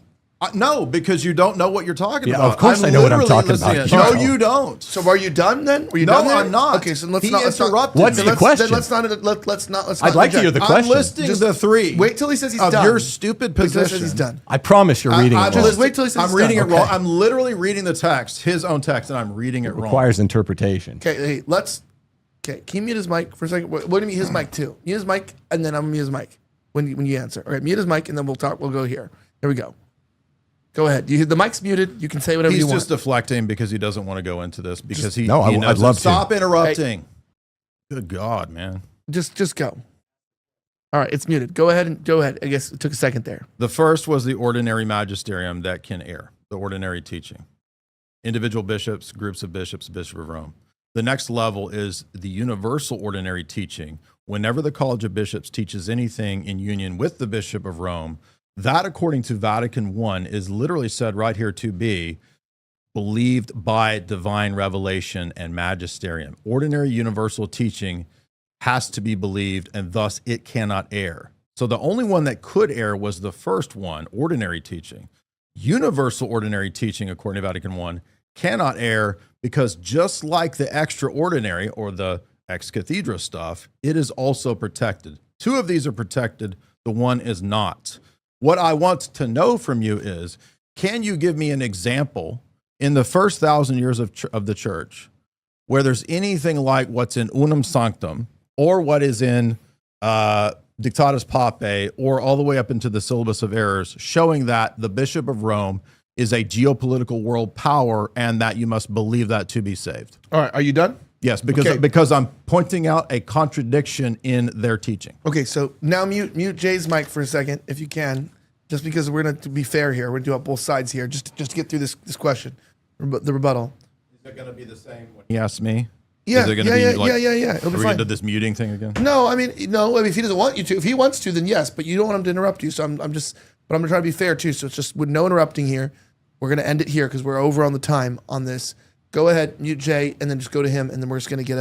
No, because you don't know what you're talking Yeah, about. of course I know what I'm talking about. No, No. you don't. So are you done then? Were you No, done there? I'm not. Okay, so let's He not interrupted What's me. the question? Then let's not. I'd like to reject. hear the I'm question. listing Just the 3. Wait till he says he's of done. your stupid Wait till he position. says he's done. I promise you're reading it wrong. Just wait till he says I'm he's reading it done. wrong. Okay. I'm literally reading the text, his own text, and I'm reading it wrong. Requires interpretation. Okay, hey, can you mute his mic for a second? What do you mute his mic too? Mute his mic, and then I'm gonna mute his mic when you answer. All right, mute his mic, and then we'll talk. We'll go here. Here we go. Go ahead. The mic's muted. You can say whatever He's you want. just deflecting because he doesn't want to go into this because he No, he I'd knows love it. to. Stop interrupting. Good God, man. Just go. All right, it's muted. Go ahead. I guess it took a second there. The first was the ordinary magisterium that can err, the ordinary teaching. Individual bishops, groups of bishops, Bishop of Rome. The next level is the universal ordinary teaching. Whenever the College of Bishops teaches anything in union with the Bishop of Rome, that, according to Vatican I, is literally said right here to be believed by divine revelation and magisterium. Ordinary universal teaching has to be believed, and thus it cannot err. So the only one that could err was the first one, ordinary teaching. Universal ordinary teaching, according to Vatican I, cannot err because just like the extraordinary or the ex cathedra stuff, it is also protected. 2 of these are protected. The one is not. What I want to know from you is, can you give me an example in the first 1,000 years of the church where there's anything like what's in Unum Sanctum or what is in Dictatus Papae or all the way up into the Syllabus of Errors, showing that the Bishop of Rome is a geopolitical world power and that you must believe that to be saved? All right, are you done? Yes, because I'm pointing out a contradiction in their teaching. Okay, so now mute Jay's mic for a second, if you can, just because we're going to be fair here. We're going to do up both sides here, just to get through this question, the rebuttal. Is it going to be the same when he asks me? Yeah, Is it gonna yeah, be like, It'll Are be we fine. going to do this muting thing again? No, I mean, no. If he doesn't want you to, if he wants to, then yes. But you don't want him to interrupt you. So but I'm going to try to be fair too. So it's just with no interrupting here. We're going to end it here because we're over on the time on this. Go ahead, mute Jay, and then just go to him, and then we're just going to get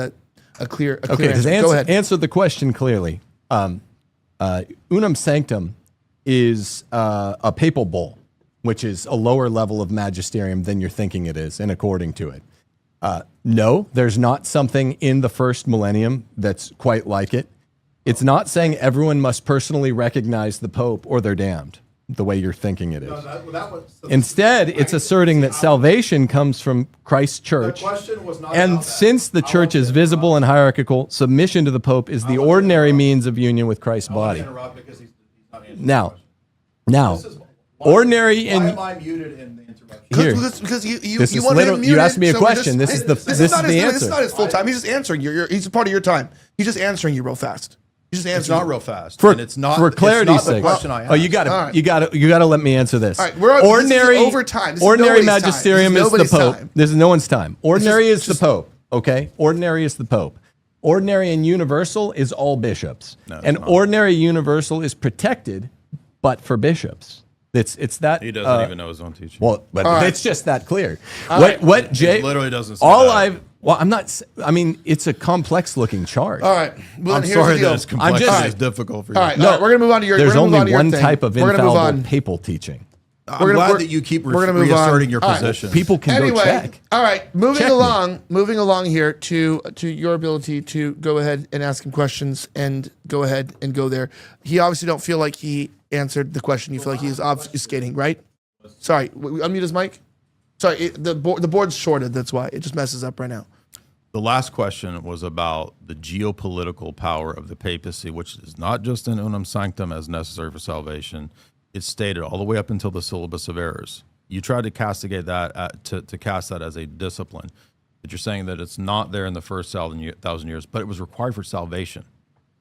a clear Okay, answer. Go ahead. answer the question clearly. Unum Sanctum is a papal bull, which is a lower level of magisterium than you're thinking it is, and according to it. No, there's not something in the first millennium that's quite like it. It's not saying everyone must personally recognize the Pope or they're damned, the way you're thinking it is. Instead, it's asserting that salvation comes from Christ's church. And since the church is visible and hierarchical, submission to the Pope is the ordinary means of union with Christ's body. Now, ordinary Why am and I muted in the interruption? here. Because you This is want literal- him you muted, asked me a so question. This is the This is answer. It's not his full time. He's just answering you. He's a part of your time. He's just answering you real fast. He's just It's answering not you. real fast. For, and it's not, for clarity's it's not the sake. question I asked. Oh, you got to, All right. you got to let me answer this. All right, we're on- ordinary this is over time. This is ordinary nobody's time. magisterium This is is the nobody's Pope. time. This is no one's time. Ordinary Just- is the Pope. Okay, ordinary is the Pope. Ordinary and universal is all bishops, and not. ordinary universal is protected, but for bishops. It's that He doesn't even know his own teaching. Well, but right. it's just that clear. right. What Jay It literally doesn't say all that. I'm not. I mean, it's a complex looking chart. All right. Well, I'm here's sorry the deal. that it's complex just- and it's difficult for you. All right. No, all right, we're gonna move on to your. There's we're gonna move only on to your one thing. type of We're gonna move infallible on. papal teaching. I'm glad that you keep we're gonna move reasserting on. your All right. position. People can go check. All right, moving Check me. along here to your ability to go ahead and ask him questions and go ahead and go there. He obviously don't feel like he answered the question. You feel like he's obfuscating, right? Sorry, unmute his mic. Sorry, the board's shorted. That's why it just messes up right now. The last question was about the geopolitical power of the papacy, which is not just in unum sanctum as necessary for salvation. It's stated all the way up until the syllabus of errors. You tried to castigate that, to cast that as a discipline. But you're saying that it's not there in the first 1,000 years, but it was required for salvation.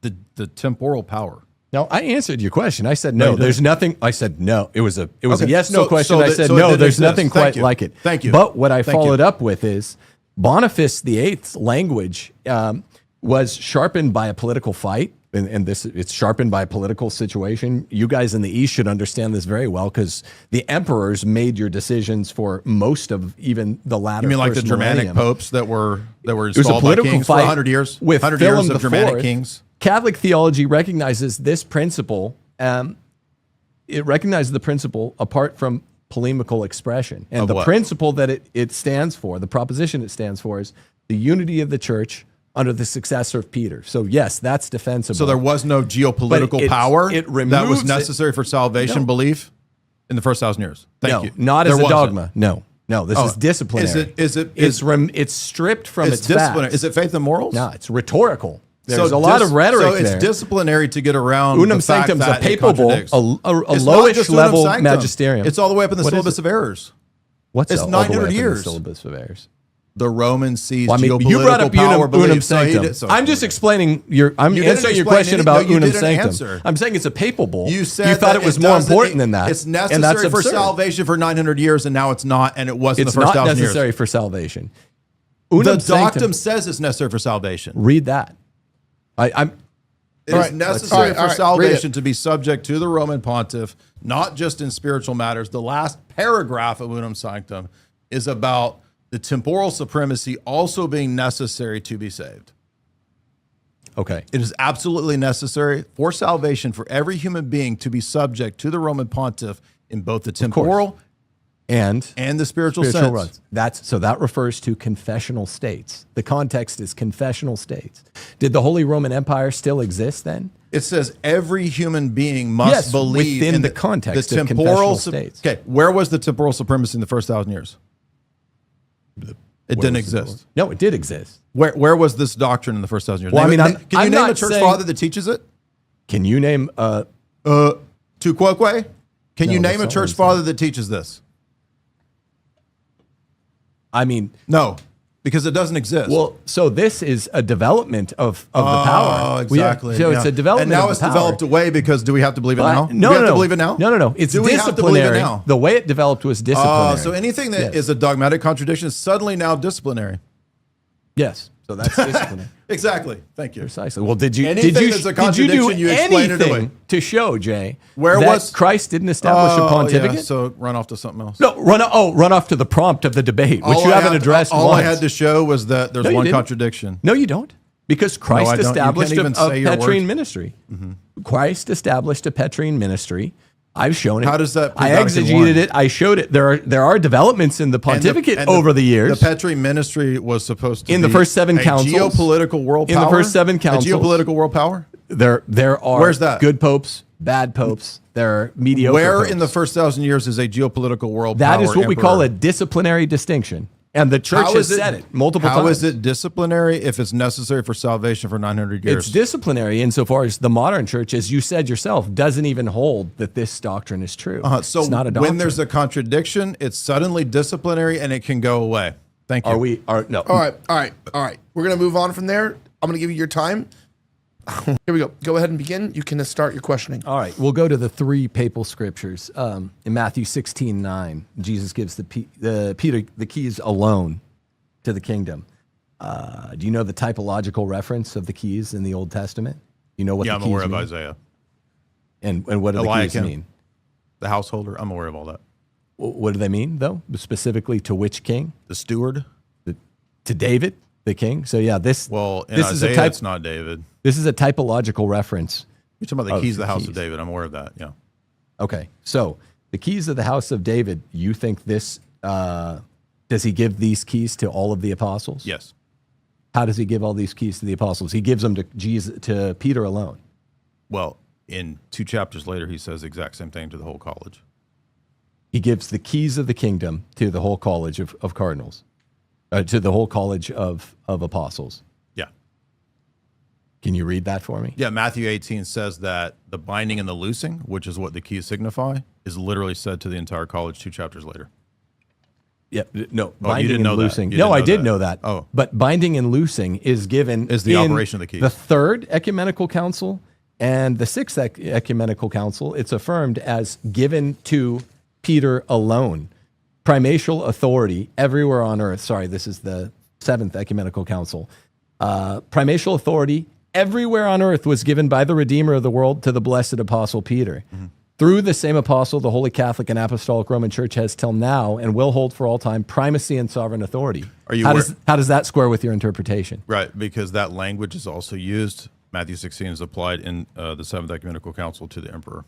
The temporal power. No, I answered your question. I said no. There's nothing. I said no. It was a Okay. yes/no question. So I said it no. didn't There's exist. nothing Thank quite you. like it. Thank you. But what I Thank followed you. up with is Boniface VIII's language was sharpened by a political fight, and it's sharpened by a political situation. You guys in the East should understand this very well because the emperors made your decisions for most of even the latter. You mean like the first Germanic millennium. popes that were It was a installed by political kings for fight 100 years? with 100 Philip years of Germanic IV. kings? Catholic theology recognizes this principle. It recognizes the principle apart from polemical expression. And Of the what? principle that it stands for, the proposition it stands for, is the unity of the church under the successor of Peter. So yes, that's defensible. So there was no geopolitical But power it that removes was it- necessary for salvation No. belief in the first 1,000 years. Thank no, you. not There as a wasn't. dogma. No, this is disciplinary. It's stripped from It's its disciplinary. facts. Is it faith and morals? No, it's rhetorical. There's a lot of rhetoric So it's there. disciplinary to get around Unum the fact sanctum's a that it papal bull, contradicts. a It's not lowish just unum level sanctum. magisterium. It's all the way up in the What is syllabus it? of errors. What's It's all the way 900 up in the years. syllabus of errors? The Roman sees Well, I mean, geopolitical you brought up power unum belief. So he sanctum. did- so- I'm just explaining I'm You didn't answering your explain question any- about no, you unum didn't sanctum. answer. I'm saying it's a papal bull. You said you thought that it was it more doesn't- important than that. It's and that's necessary for absurd. salvation for 900 years, and now it's not, and it wasn't It's the first not 1,000 necessary years. for salvation. The Unum sanctum. doctum says it's necessary for salvation. Read that. I'm It All is right, necessary all for right, read salvation it. to be subject to the Roman pontiff, not just in spiritual matters. The last paragraph of Unum Sanctum is about the temporal supremacy also being necessary to be saved. okay. It is absolutely necessary for salvation for every human being to be subject to the Roman pontiff in both the temporal And and the spiritual sense. runs. That refers to confessional states. The context is confessional states. Did the Holy Roman Empire still exist then? It says every human being must Yes, believe within in the context of temporal confessional states. Okay, where was the temporal supremacy in the first 1,000 years? It didn't exist. No, it did exist. Where was this doctrine in the first 1,000 years? Well, I mean, can you I'm name a not church saying- father that teaches it? Can you name Tu quoque? Can you No, name a that's church not father that teaches this? I mean, No, because it doesn't exist. well, so this is a development of the power. Oh, exactly. So it's yeah. a development And now of it's the power. developed away because do we have to believe it But- now? No, do we have no, to believe it now? No. It's Do we have to believe it disciplinary. now? The way it developed was disciplinary. So anything that is Yes. a dogmatic contradiction is suddenly now disciplinary. Yes. So that's disciplinary. Exactly. Thank you. Precisely. Well, did you Anything did you that's a did you do contradiction, you explain it away. anything to show, Jay, Where that was- Christ didn't establish a pontificate? Yeah, so run off to something else. No, run off to the prompt of the debate, which you haven't addressed All once. I had to show was that there's No, you one didn't. contradiction. No, you don't. Because Christ I don't. You established can't even a say your Petrine words. ministry. Christ established a Petrine ministry. I've shown it. How does that I prove Vatican exegeted I? it. I showed it. There are developments in the pontificate over the years. The Petrine ministry was supposed to In be the first seven a councils. geopolitical world In the power. first seven councils. A geopolitical world power. There are Where's that? good popes, bad popes. There are mediocre Where popes. in the first 1,000 years is a geopolitical world power? That is what we call emperor? a disciplinary distinction. And the church How has is said it multiple How times. is it disciplinary if it's necessary for salvation for 900 years? It's disciplinary insofar as the modern church, as you said yourself, doesn't even hold that this doctrine is true. So it's not a doctrine. when there's a contradiction, it's suddenly disciplinary and it can go away. Thank you. No. All right. We're gonna move on from there. I'm gonna give you your time. Here we go. Go ahead and begin. You can start your questioning. All right, we'll go to the three papal scriptures. In Matthew 16:9, Jesus gives Peter the keys alone to the kingdom. Do you know the typological reference of the keys in the Old Testament? You know what Yeah, the I'm keys aware of mean? Isaiah. And what do the keys Eliakim. mean? The householder, I'm aware of all that. What do they mean, though? Specifically to which king? The steward. To David, the king? So yeah, this Well, in this Isaiah, is a type, it's not David. this is a typological reference. You're talking about the Of keys of the the house keys. of David. I'm aware of that. Yeah. Okay, so The keys of the house of David, you think this, does he give these keys to all of the apostles? Yes. How does he give all these keys to the apostles? He gives them to Peter alone. Well, in 2 chapters later, he says the exact same thing to the whole college. He gives the keys of the kingdom to the whole college of cardinals, to the whole college of apostles. Yeah. Can you read that for me? Yeah, Matthew 18 says that the binding and the loosing, which is what the keys signify, is literally said to the entire college 2 chapters later. Yeah, no, Oh, you didn't know that. loosing. You No, didn't I know did that. know that. Oh. But binding and loosing is given Is the in operation of the keys. The third ecumenical council and the sixth ecumenical council. It's affirmed as given to Peter alone. Primatial authority everywhere on earth. Sorry, this is the seventh ecumenical council. Primatial authority everywhere on earth was given by the Redeemer of the world to the blessed apostle Peter. Mm-hmm. Through the same apostle, the Holy Catholic and Apostolic Roman Church has till now and will hold for all time primacy and sovereign authority. How does that square with your interpretation? Right, because that language is also used. Matthew 16 is applied in the Seventh Ecumenical Council to the emperor.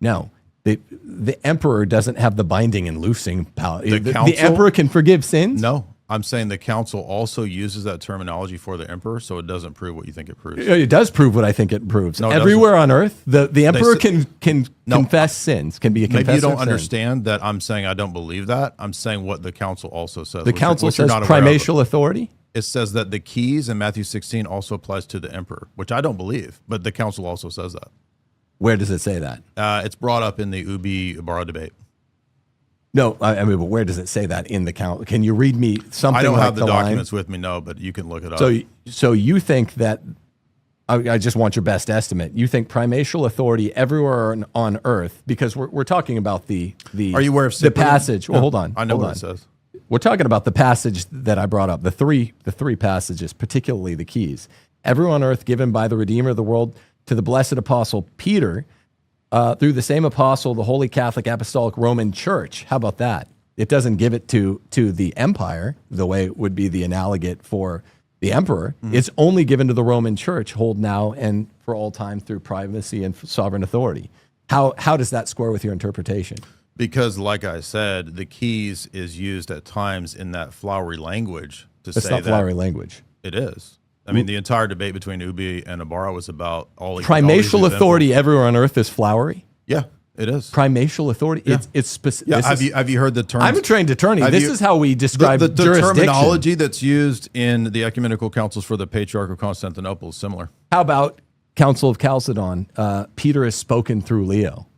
No, the emperor doesn't have the binding and loosing power. The council? emperor can forgive sins? No, I'm saying the council also uses that terminology for the emperor, so it doesn't prove what you think it proves. It does prove what I think it proves. No, it everywhere on earth, the emperor say- can confess sins, can be a confessor Maybe you don't of sin. understand that I'm saying I don't believe that. I'm saying what the council also says. The council says primatial authority? It says that the keys in Matthew 16 also applies to the emperor, which I don't believe, but the council also says that. Where does it say that? It's brought up in the Ubi-Ibarra debate. No, I mean, but where does it say that in the council? Can you read me something I don't like have the line? documents with me, no, but you can look it up. So you think that, I just want your best estimate. You think primatial authority everywhere on earth, because we're talking about the Are you aware of the Cyprian? passage? Well, hold on. I know hold what on. it says. We're talking about the passage that I brought up, the three passages, particularly the keys. Everywhere on earth given by the Redeemer of the world to the blessed apostle Peter, through the same apostle, the Holy Catholic Apostolic Roman Church. How about that? It doesn't give it to the empire the way it would be the analogate for the emperor. Mm-hmm. It's only given to the Roman Church, hold now and for all time through primacy and sovereign authority. How does that square with your interpretation? Because, like I said, the keys is used at times in that flowery language to say that. It's not flowery language. It is. I mean, the entire debate between Ubi and Ibarra was about all primatial authority everywhere on earth is flowery. Yeah, it is. Primatial authority. Yeah. It's specific. Yeah. Have you heard the term? I'm a trained attorney. This is how we describe the jurisdiction. terminology that's used in the ecumenical councils for the Patriarch of Constantinople is similar. How about Council of Chalcedon? Peter is spoken through Leo.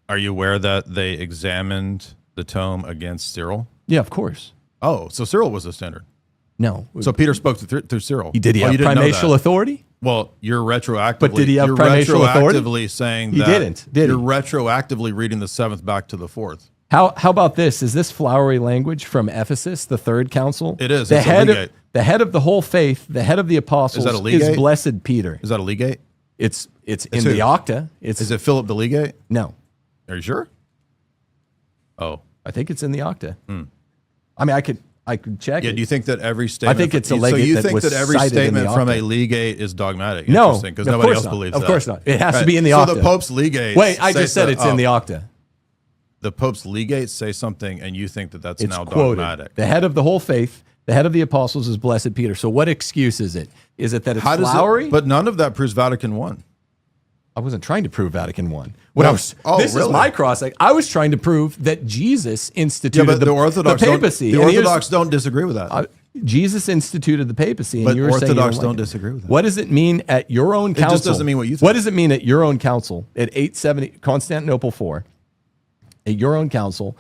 Are you aware that they examined the tome against Cyril? Yeah, of course. Oh, so Cyril was the standard. No. So Peter spoke through Cyril. Did he have primatial authority? Well, you're retroactively. But did he have primatial authority? Retroactively saying he that didn't. Did you're he? retroactively reading the seventh back to the fourth. How about this? Is this flowery language from Ephesus, the third council? It is. The It's a head legate. the head of the whole faith, the head of the apostles, Is that a legate? is blessed Peter. Is that a legate? It's in who? the Octa. Is it Philip the legate? No. Are you sure? Oh. I think it's in the Octa. I mean, I could check Yeah, it. do you think that every statement? I think it's a so legate you that think was that every cited in the statement from a Octa. legate is dogmatic? No, Interesting, because of nobody course else not. believes Of that. course not. It has to Right. be in the So Octa. the Pope's legates. Wait, I say just said that- it's in the Octa. The Pope's legates say something, and you think that that's It's now quoted. dogmatic. The head of the whole faith, the head of the apostles is blessed Peter. So what excuse is it? Is it that it's How does flowery? it? But none of that proves Vatican I. I wasn't trying to prove Vatican I. This is really? my cross. I was trying to prove that Jesus instituted Yeah, but the Orthodox the papacy. The And here's- Orthodox don't disagree with that. Jesus instituted the papacy, and But you were saying you Orthodox like don't it. disagree with that. What does it mean at your own council? just doesn't mean what you think. What does it mean at your own council at 870 Constantinople 4? At your own council,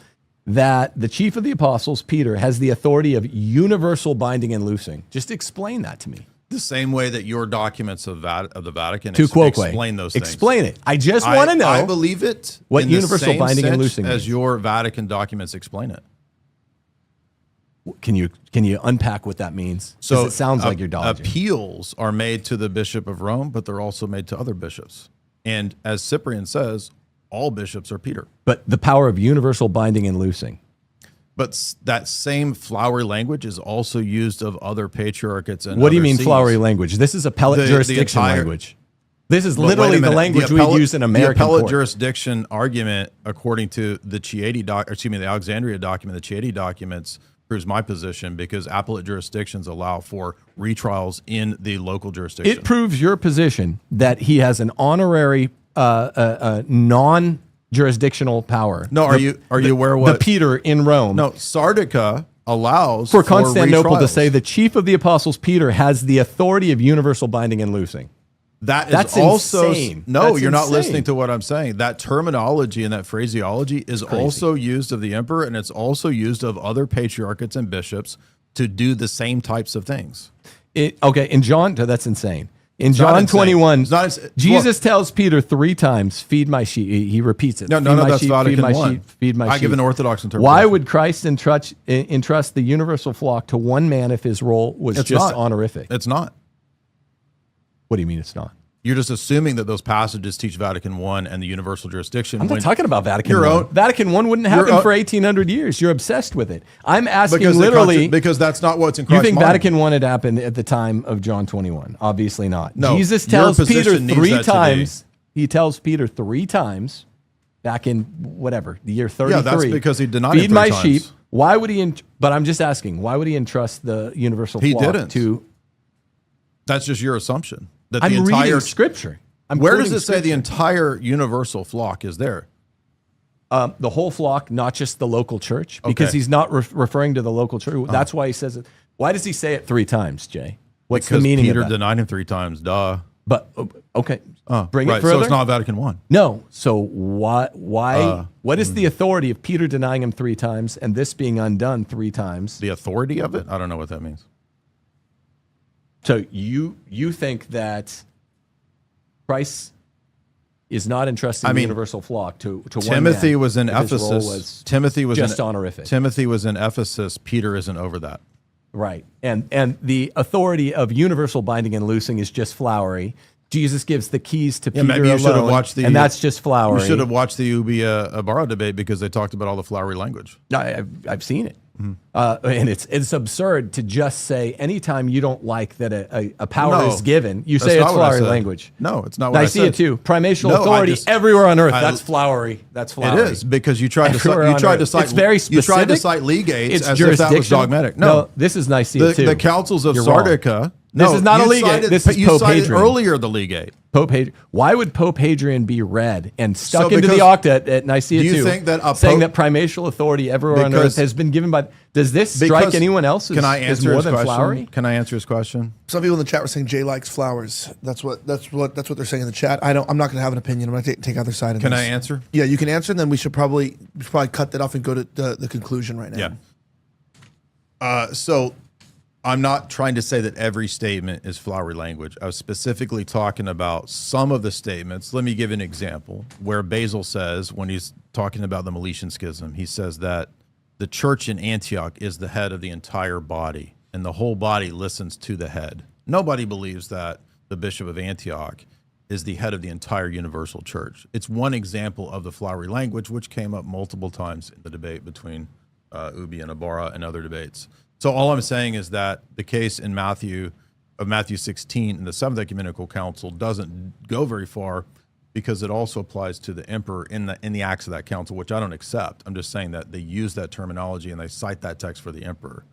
that the chief of the apostles, Peter, has the authority of universal binding and loosing. Just explain that to me. The same way that your documents of the Vatican To quoque. explain those things. Explain it. I just want to know. I believe it. what in the universal same binding and sense loosing as means. your Vatican documents explain it. Can you unpack what that means? 'Cause So it sounds like you're dodging. Appeals are made to the Bishop of Rome, but they're also made to other bishops. And as Cyprian says, all bishops are Peter. But the power of universal binding and loosing. But that same flowery language is also used of other patriarchates and What do you other mean sees. flowery language? This is appellate The jurisdiction entire- language. This is But wait a literally the minute, language we use in American The appellate court. jurisdiction argument, according to the the Alexandria document, the Chieti documents, proves my position because appellate jurisdictions allow for retrials in the local jurisdiction. It proves your position that he has an honorary non-jurisdictional power. No, are you aware what the Peter in Rome? No, Sardica allows For Constantinople to retrials. say the chief of the apostles Peter has the authority of universal binding and loosing. That's also insane. No, That's you're not insane. listening to what I'm saying. That terminology and that phraseology is also used of the emperor, and it's also used of other patriarchates and bishops to do the same types of things. Okay, in John, that's insane. In not John insane. 21, It's not insane. Jesus tells Peter 3 times, "Feed my sheep." He repeats it. No, Feed none of my that's sheep, Vatican feed my I. sheep, feed my I sheep. give an orthodox interpretation. Why would Christ entrust the universal flock to one man if his role was It's just not. honorific? It's not. What do you mean it's not? You're just assuming that those passages teach Vatican I and the universal jurisdiction. I'm not talking about Vatican Your I. own- Vatican I wouldn't happen own- for 1,800 years. You're obsessed with it. I'm asking because literally. because that's not what's in You Christ's think mind. Vatican I had happened at the time of John 21? Obviously not. No, Jesus your tells Peter position needs 3 that to be. times. He tells Peter 3 times back in whatever, the year 33. Yeah, that's because he denied it Feed 3 my times. sheep. Why would he? But I'm just asking, why would he entrust the universal He flock didn't. to? That's just your assumption. That the I'm entire reading scripture. Where does it say the entire universal flock is there? The whole flock, not just the local church, because Okay. he's not referring to the local church. That's why he says it. Why does he say it 3 times, Jay? What's Because the meaning Peter of that? denied him 3 times. Duh. But okay, bring right. it further. So it's not Vatican I. No. So why? What is the authority of Peter denying him 3 times and this being undone 3 times? The authority of it? I don't know what that means. So you think that Christ is not entrusting the universal flock to one Timothy man was in if his role Ephesus. was Timothy was just in, honorific. Timothy was in Ephesus. Peter isn't over that. Right. And the authority of universal binding and loosing is just flowery. Jesus gives the keys to Peter maybe you should have alone, watched the. and that's just flowery. You should have watched the Ubi Ibarra debate because they talked about all the flowery language. I've seen it. And it's absurd to just say anytime you don't like that a power No, is given, you that's say it's not what I flowery said. language. No, it's not what I Nicaea said. too. Primatial No, I authority just- everywhere on earth. I- That's flowery. That's flowery. It is because you tried to cite, Everywhere you on tried to earth. cite It's very you tried to specific. cite legates It's as if that was jurisdictional. dogmatic. No, this is Nicaea too. the councils of You're wrong. Sardica. This no, is not a you legate. cited- This is you Pope cited Hadrian. earlier the legate. Why would Pope Hadrian be read and stuck So into the because- octa at Nicaea do you II, think that a saying pope- that primatial authority everywhere on earth Because- has been given by? Does this strike Because- anyone else as, Can I as answer more his than question? flowery? Can I answer his question? Some people in the chat were saying Jay likes flowers. That's what they're saying in the chat. I'm not going to have an opinion. I'm going to take either side. Can I answer? Yeah, you can answer. And then we should probably cut that off and go to the conclusion right now. Yeah. So I'm not trying to say that every statement is flowery language. I was specifically talking about some of the statements. Let me give an example where Basil says, when he's talking about the Meletian Schism, he says that the church in Antioch is the head of the entire body, and the whole body listens to the head. Nobody believes that the bishop of Antioch is the head of the entire universal church. It's one example of the flowery language, which came up multiple times in the debate between Ubi and Ibarra and other debates. So all I'm saying is that the case in Matthew 16 in the Seventh Ecumenical Council doesn't go very far because it also applies to the emperor in the acts of that council, which I don't accept. I'm just saying that they use that terminology and they cite that text for the emperor.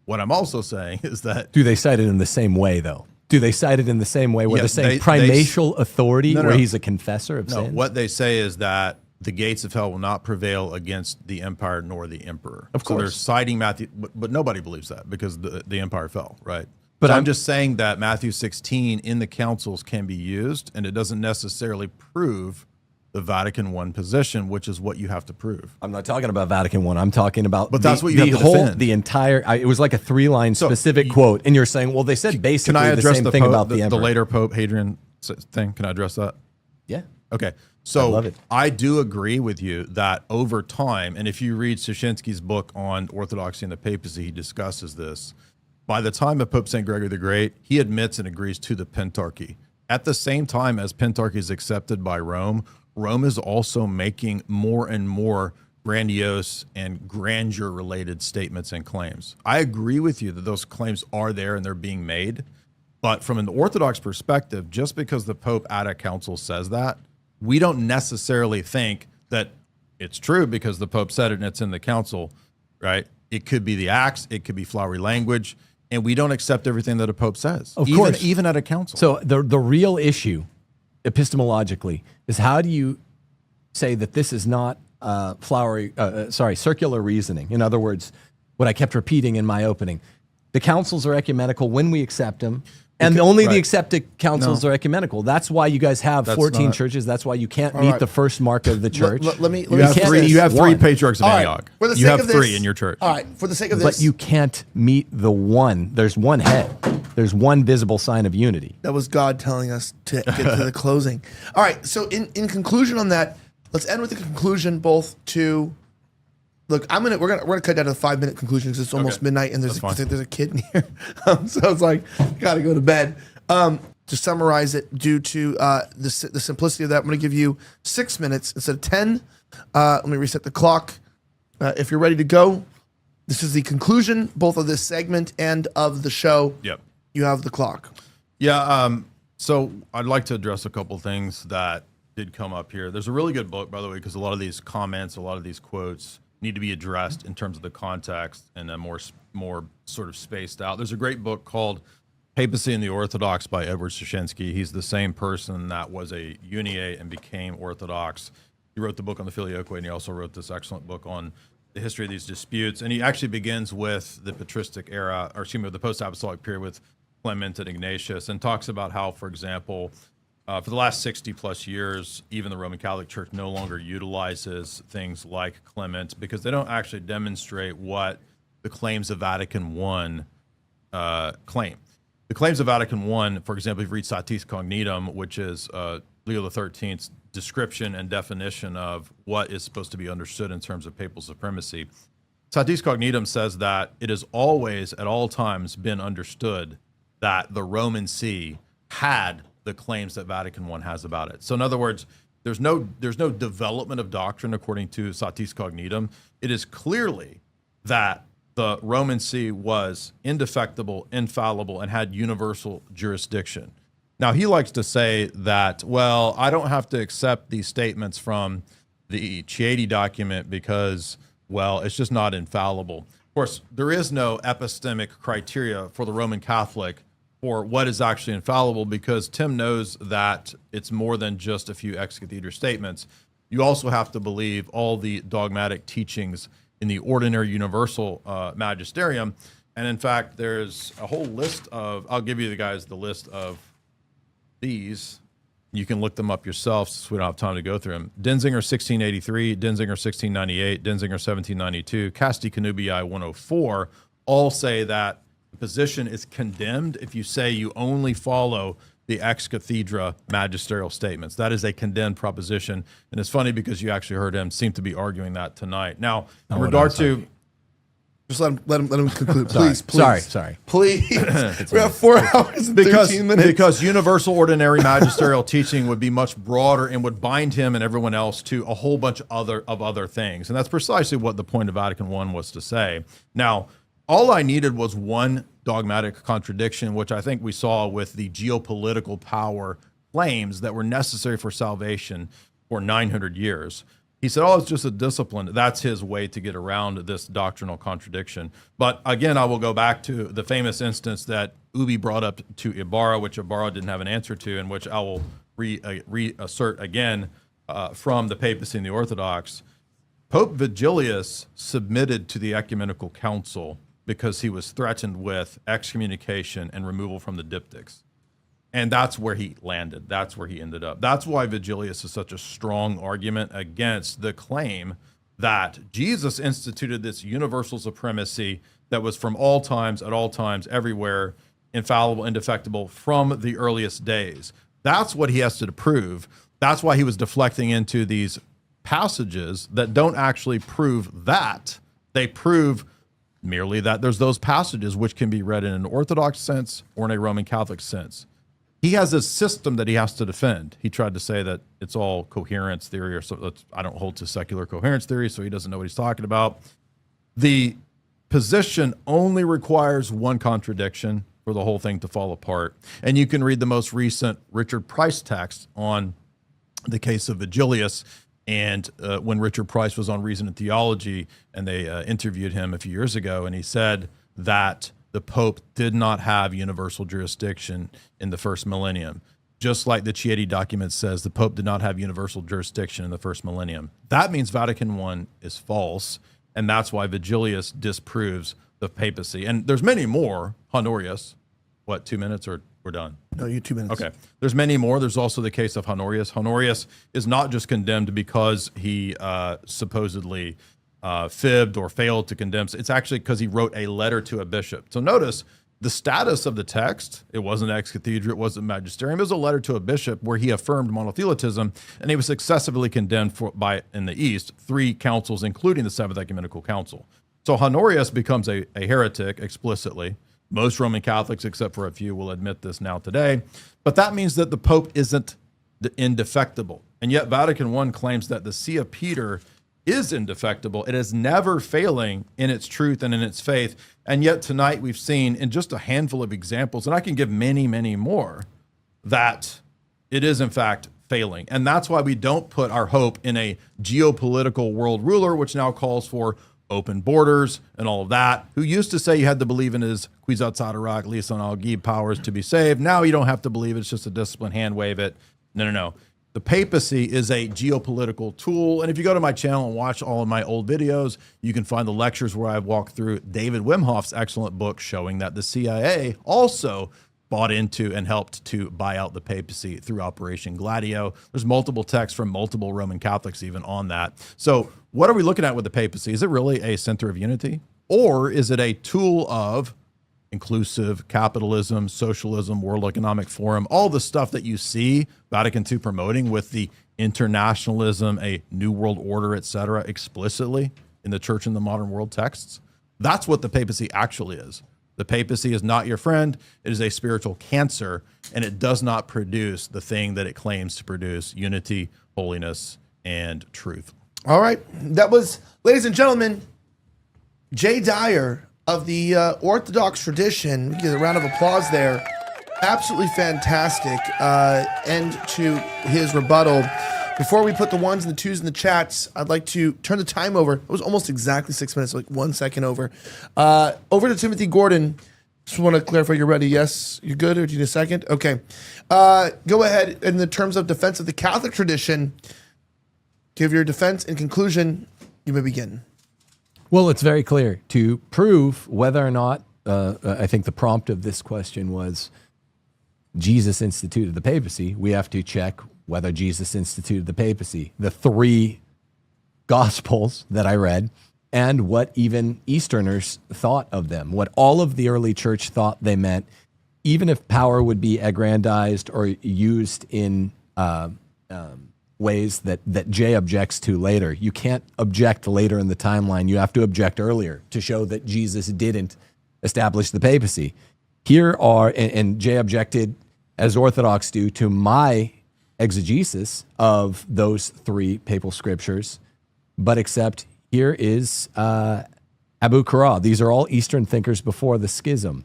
What I'm also saying is that Do they cite it in the same way, though? Do they cite it in the same way where Yeah, they're saying they- primatial authority, No, no, where no. he's a confessor of sin? what they say is that the gates of hell will not prevail against the empire nor the emperor. Of So they're course. citing Matthew, but nobody believes that because the empire fell, right? But So I'm I'm- just saying that Matthew 16 in the councils can be used, and it doesn't necessarily prove the Vatican I position, which is what you have to prove. I'm not talking about Vatican I. I'm talking about But that's what you have to whole, defend. the entire. It was like a 3-line So, specific quote, and you're saying, well, they said Can basically I the address same the thing Pope, about the the emperor. later Pope Hadrian thing? Can I address that? Yeah. Okay. So love it. I do agree with you that over time, and if you read Szyszynski's book on orthodoxy and the papacy, he discusses this. By the time of Pope St. Gregory the Great, he admits and agrees to the pentarchy. At the same time as pentarchy is accepted by Rome, Rome is also making more and more grandiose and grandeur-related statements and claims. I agree with you that those claims are there and they're being made, But from an Orthodox perspective, just because the Pope at a council says that, we don't necessarily think that it's true because the Pope said it and it's in the council, right? It could be the Acts, it could be flowery language, and we don't accept everything that a Pope says, Of course. even at a council. So the real issue, epistemologically, is how do you say that this is not circular reasoning? In other words, what I kept repeating in my opening, the councils are ecumenical when we accept them. And only the accepted councils are ecumenical. That's why you guys have 14 churches. That's why you can't meet the first mark of the church. You have three patriarchs of Antioch. For the You sake have of this- three in your church. All right, for the sake of this. But you can't meet the one. There's one head. There's one visible sign of unity. That was God telling us to get to the closing. All right, so in conclusion on that, let's end with the conclusion both to... Look, we're gonna cut down to the 5-minute conclusion because it's almost midnight and there's a kid in here, so it's like gotta go to bed. To summarize it, due to the simplicity of that, I'm gonna give you 6 minutes instead of 10. Let me reset the clock. If you're ready to go, this is the conclusion both of this segment and of the show. Yep. You have the clock. Yeah. So I'd like to address a couple things that did come up here. There's a really good book, by the way, because a lot of these comments, a lot of these quotes need to be addressed in terms of the context and then more sort of spaced out. There's a great book called Papacy and the Orthodox by Edward Szyszynski. He's the same person that was a uniate and became Orthodox. He wrote the book on the Filioque, and he also wrote this excellent book on the history of these disputes. And he actually begins with the patristic era, or excuse me, the post-apostolic period with Clement and Ignatius, and talks about how, for example, for the last 60 plus years, even the Roman Catholic Church no longer utilizes things like Clement because they don't actually demonstrate what the claims of Vatican I claim. The claims of Vatican I, for example, if you read Satis Cognitum, which is Leo XIII's description and definition of what is supposed to be understood in terms of papal supremacy. Satis Cognitum says that it has always, at all times, been understood that the Roman See had the claims that Vatican I has about it. So in other words, there's no development of doctrine according to Satis Cognitum. It is clearly that the Roman See was indefectible, infallible, and had universal jurisdiction. Now, he likes to say that, well, I don't have to accept these statements from the Chieti document because, well, it's just not infallible. Of course, there is no epistemic criteria for the Roman Catholic for what is actually infallible because Tim knows that it's more than just a few ex cathedra statements. You also have to believe all the dogmatic teachings in the ordinary universal magisterium. And in fact, there's a whole list of, I'll give you guys the list of these. You can look them up yourself since we don't have time to go through them. Denzinger 1683, Denzinger 1698, Denzinger 1792, Casti Connubii 104 all say that the position is condemned if you say you only follow the ex cathedra magisterial statements. That is a condemned proposition. And it's funny because you actually heard him seem to be arguing that tonight. Now, in regard to... Just let him conclude, please. Sorry. Please. We have 4 hours and 13 minutes. Because universal ordinary magisterial teaching would be much broader and would bind him and everyone else to a whole bunch of other things. And that's precisely what the point of Vatican I was to say. Now, all I needed was one dogmatic contradiction, which I think we saw with the geopolitical power claims that were necessary for salvation for 900 years. He said, oh, it's just a discipline. That's his way to get around this doctrinal contradiction. But again, I will go back to the famous instance that Ubi brought up to Ibarra, which Ibarra didn't have an answer to, and which I will reassert again from the Papacy and the Orthodox. Pope Vigilius submitted to the Ecumenical Council because he was threatened with excommunication and removal from the diptychs. And that's where he landed. That's where he ended up. That's why Vigilius is such a strong argument against the claim that Jesus instituted this universal supremacy that was from all times, at all times, everywhere, infallible, indefectible from the earliest days. That's what he has to prove. That's why he was deflecting into these passages that don't actually prove that. They prove merely that there's those passages which can be read in an Orthodox sense or in a Roman Catholic sense. He has a system that he has to defend. He tried to say that it's all coherence theory, or so. I don't hold to secular coherence theory, so he doesn't know what he's talking about. The position only requires one contradiction, for the whole thing to fall apart. And you can read the most recent Richard Price text on the case of Vigilius. And when Richard Price was on Reason and Theology, and they interviewed him a few years ago, and he said that the Pope did not have universal jurisdiction in the first millennium. Just like the Chieti document says, the Pope did not have universal jurisdiction in the first millennium. That means Vatican I is false, and that's why Vigilius disproves the papacy. And there's many more. Honorius, what, 2 minutes or we're done? No, you 2 minutes. Okay. There's many more. There's also the case of Honorius. Honorius is not just condemned because he supposedly fibbed or failed to condemn. It's actually because he wrote a letter to a bishop. So notice the status of the text. It wasn't ex cathedra. It wasn't magisterium. It was a letter to a bishop where he affirmed monothelitism, and he was successively condemned by, in the East, 3 councils, including the Seventh Ecumenical Council. So Honorius becomes a heretic explicitly. Most Roman Catholics, except for a few, will admit this now today. But that means that the Pope isn't indefectible. And yet Vatican I claims that the See of Peter is indefectible. It is never failing in its truth and in its faith. And yet tonight we've seen in just a handful of examples, and I can give many, many more, that it is in fact failing. And that's why we don't put our hope in a geopolitical world ruler, which now calls for open borders and all of that, who used to say you had to believe in his quizat sadarak, lisan al-gib powers to be saved. Now you don't have to believe it's just a discipline, hand wave it. No. The papacy is a geopolitical tool. And if you go to my channel and watch all of my old videos, you can find the lectures where I've walked through David Wim Hof's excellent book showing that the CIA also bought into and helped to buy out the papacy through Operation Gladio. There's multiple texts from multiple Roman Catholics even on that. So what are we looking at with the papacy? Is it really a center of unity? Or is it a tool of inclusive capitalism, socialism, World Economic Forum, all the stuff that you see Vatican II promoting with the internationalism, a new world order, etc., explicitly in the church in the modern world texts? That's what the papacy actually is. The papacy is not your friend. It is a spiritual cancer, and it does not produce the thing that it claims to produce: unity, holiness, and truth. All right. That was, ladies and gentlemen, Jay Dyer of the Orthodox tradition. We get a round of applause there. Absolutely fantastic end to his rebuttal. Before we put the ones and the twos in the chats, I'd like to turn the time over. It was almost exactly 6 minutes, like 1 second over. Over to Timothy Gordon. Just want to clarify, you're ready. Yes, you're good, or do you need a second? Okay. Go ahead. In the terms of defense of the Catholic tradition, give your defense and conclusion. You may begin. Well, it's very clear. To prove whether or not, I think the prompt of this question was Jesus instituted the papacy, we have to check whether Jesus instituted the papacy. The 3 Gospels that I read, and what even Easterners thought of them, what all of the early church thought they meant, even if power would be aggrandized or used in ways that Jay objects to later. You can't object later in the timeline. You have to object earlier to show that Jesus didn't establish the papacy. Here are, and Jay objected, as Orthodox do, to my exegesis of those 3 papal scriptures, but except here is Abu Qura. These are all Eastern thinkers before the schism.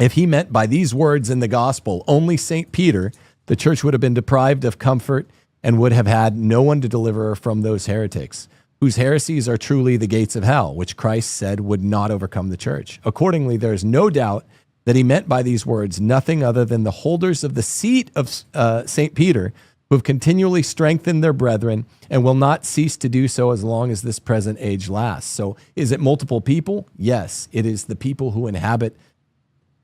If he meant by these words in the gospel only St. Peter, the church would have been deprived of comfort and would have had no one to deliver her from those heretics, whose heresies are truly the gates of hell, which Christ said would not overcome the church. Accordingly, there is no doubt that he meant by these words nothing other than the holders of the seat of St. Peter, who have continually strengthened their brethren and will not cease to do so as long as this present age lasts. So is it multiple people? Yes, it is the people who inhabit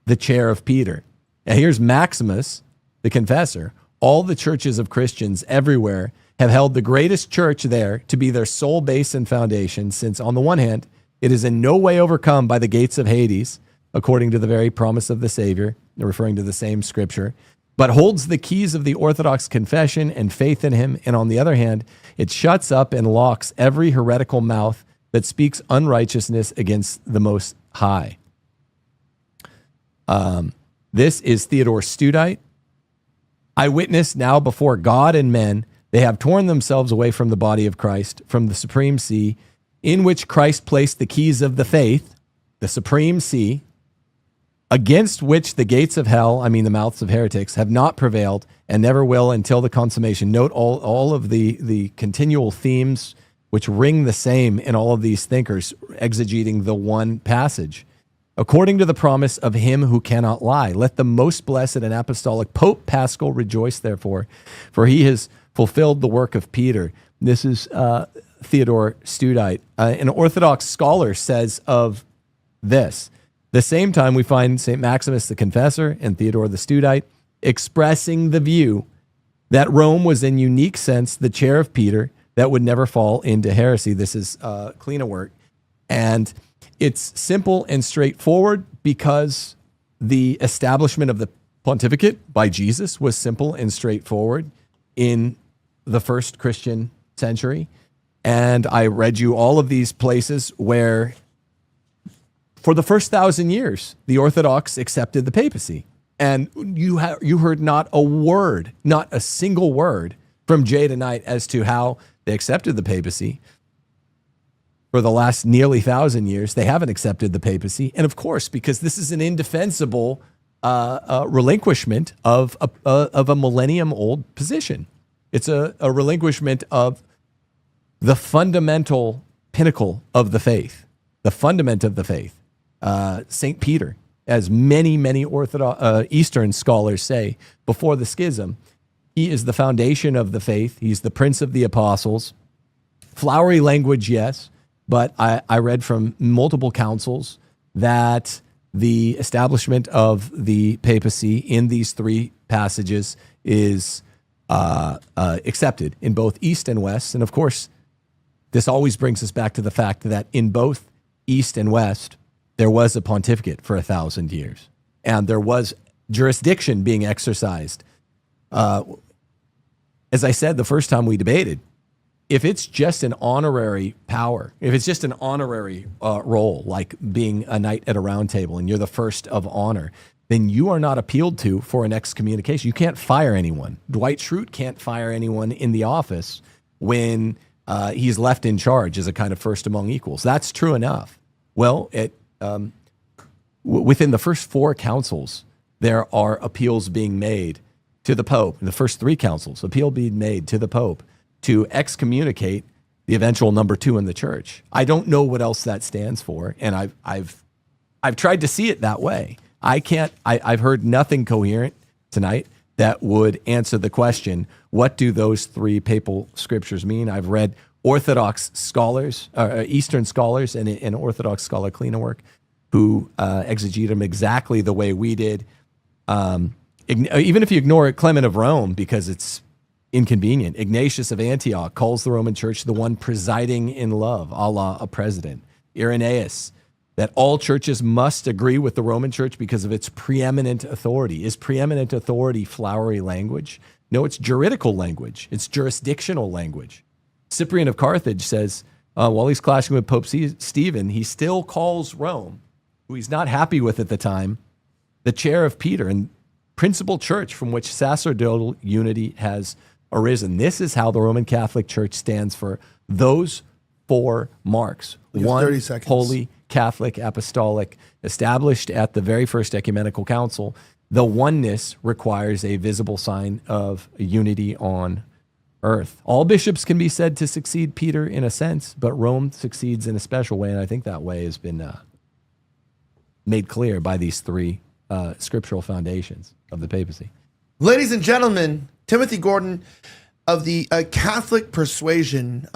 the chair of Peter. And here's Maximus, the confessor. All the churches of Christians everywhere have held the greatest church there to be their sole base and foundation, since on the one hand, it is in no way overcome by the gates of Hades, according to the very promise of the Savior, referring to the same scripture, but holds the keys of the Orthodox confession and faith in him. And on the other hand, it shuts up and locks every heretical mouth that speaks unrighteousness against the Most High. This is Theodore Studite. I witness now before God and men, they have torn themselves away from the body of Christ, from the supreme see, in which Christ placed the keys of the faith, the supreme see, against which the gates of hell, I mean the mouths of heretics, have not prevailed and never will until the consummation. Note all of the continual themes which ring the same in all of these thinkers exegeting the one passage. According to the promise of him who cannot lie, let the most blessed and apostolic Pope Paschal rejoice therefore, for he has fulfilled the work of Peter. This is Theodore Studite. An Orthodox scholar says of this, the same time we find St. Maximus the Confessor and Theodore the Studite expressing the view that Rome was in unique sense the chair of Peter that would never fall into heresy. This is clean work. And it's simple and straightforward because the establishment of the pontificate by Jesus was simple and straightforward in the first Christian century. And I read you all of these places where for the first 1,000 years, the Orthodox accepted the papacy. And you heard not a word, not a single word from Jay tonight as to how they accepted the papacy. For the last nearly 1,000 years, they haven't accepted the papacy. And of course, because this is an indefensible relinquishment of a millennium-old position. It's a relinquishment of the fundamental pinnacle of the faith, the fundament of the faith. St. Peter, as many Orthodox Eastern scholars say, before the schism, he is the foundation of the faith. He's the prince of the apostles. Flowery language, yes, but I read from multiple councils that the establishment of the papacy in these three passages is accepted in both East and West. And of course, this always brings us back to the fact that in both East and West, there was a pontificate for 1,000 years, and there was jurisdiction being exercised. As I said the first time we debated, if it's just an honorary power, if it's just an honorary role, like being a knight at a round table and you're the first of honor, then you are not appealed to for an excommunication. You can't fire anyone. Dwight Schrute can't fire anyone in the office when he's left in charge as a kind of first among equals. That's true enough. Well, within the first four councils, there are appeals being made to the Pope. In the first three councils, appeal being made to the Pope to excommunicate the eventual number two in the church. I don't know what else that stands for, and I've tried to see it that way. I've heard nothing coherent tonight that would answer the question, what do those three papal scriptures mean? I've read Orthodox scholars, Eastern scholars, and an Orthodox scholar, Cleanerwork, who exegete them exactly the way we did. Even if you ignore Clement of Rome because it's inconvenient, Ignatius of Antioch calls the Roman Church the one presiding in love, a la a president. Irenaeus, that all churches must agree with the Roman Church because of its preeminent authority. Is preeminent authority flowery language? No, it's juridical language. It's jurisdictional language. Cyprian of Carthage says, while he's clashing with Pope Stephen, he still calls Rome, who he's not happy with at the time, the chair of Peter and principal church from which sacerdotal unity has arisen. This is how the Roman Catholic Church stands for those four marks. One, 30 seconds. Holy, Catholic, Apostolic, established at the very first ecumenical council. The oneness requires a visible sign of unity on earth. All bishops can be said to succeed Peter in a sense, but Rome succeeds in a special way, and I think that way has been made clear by these three scriptural foundations of the papacy. Ladies and gentlemen, Timothy Gordon of the Catholic persuasion.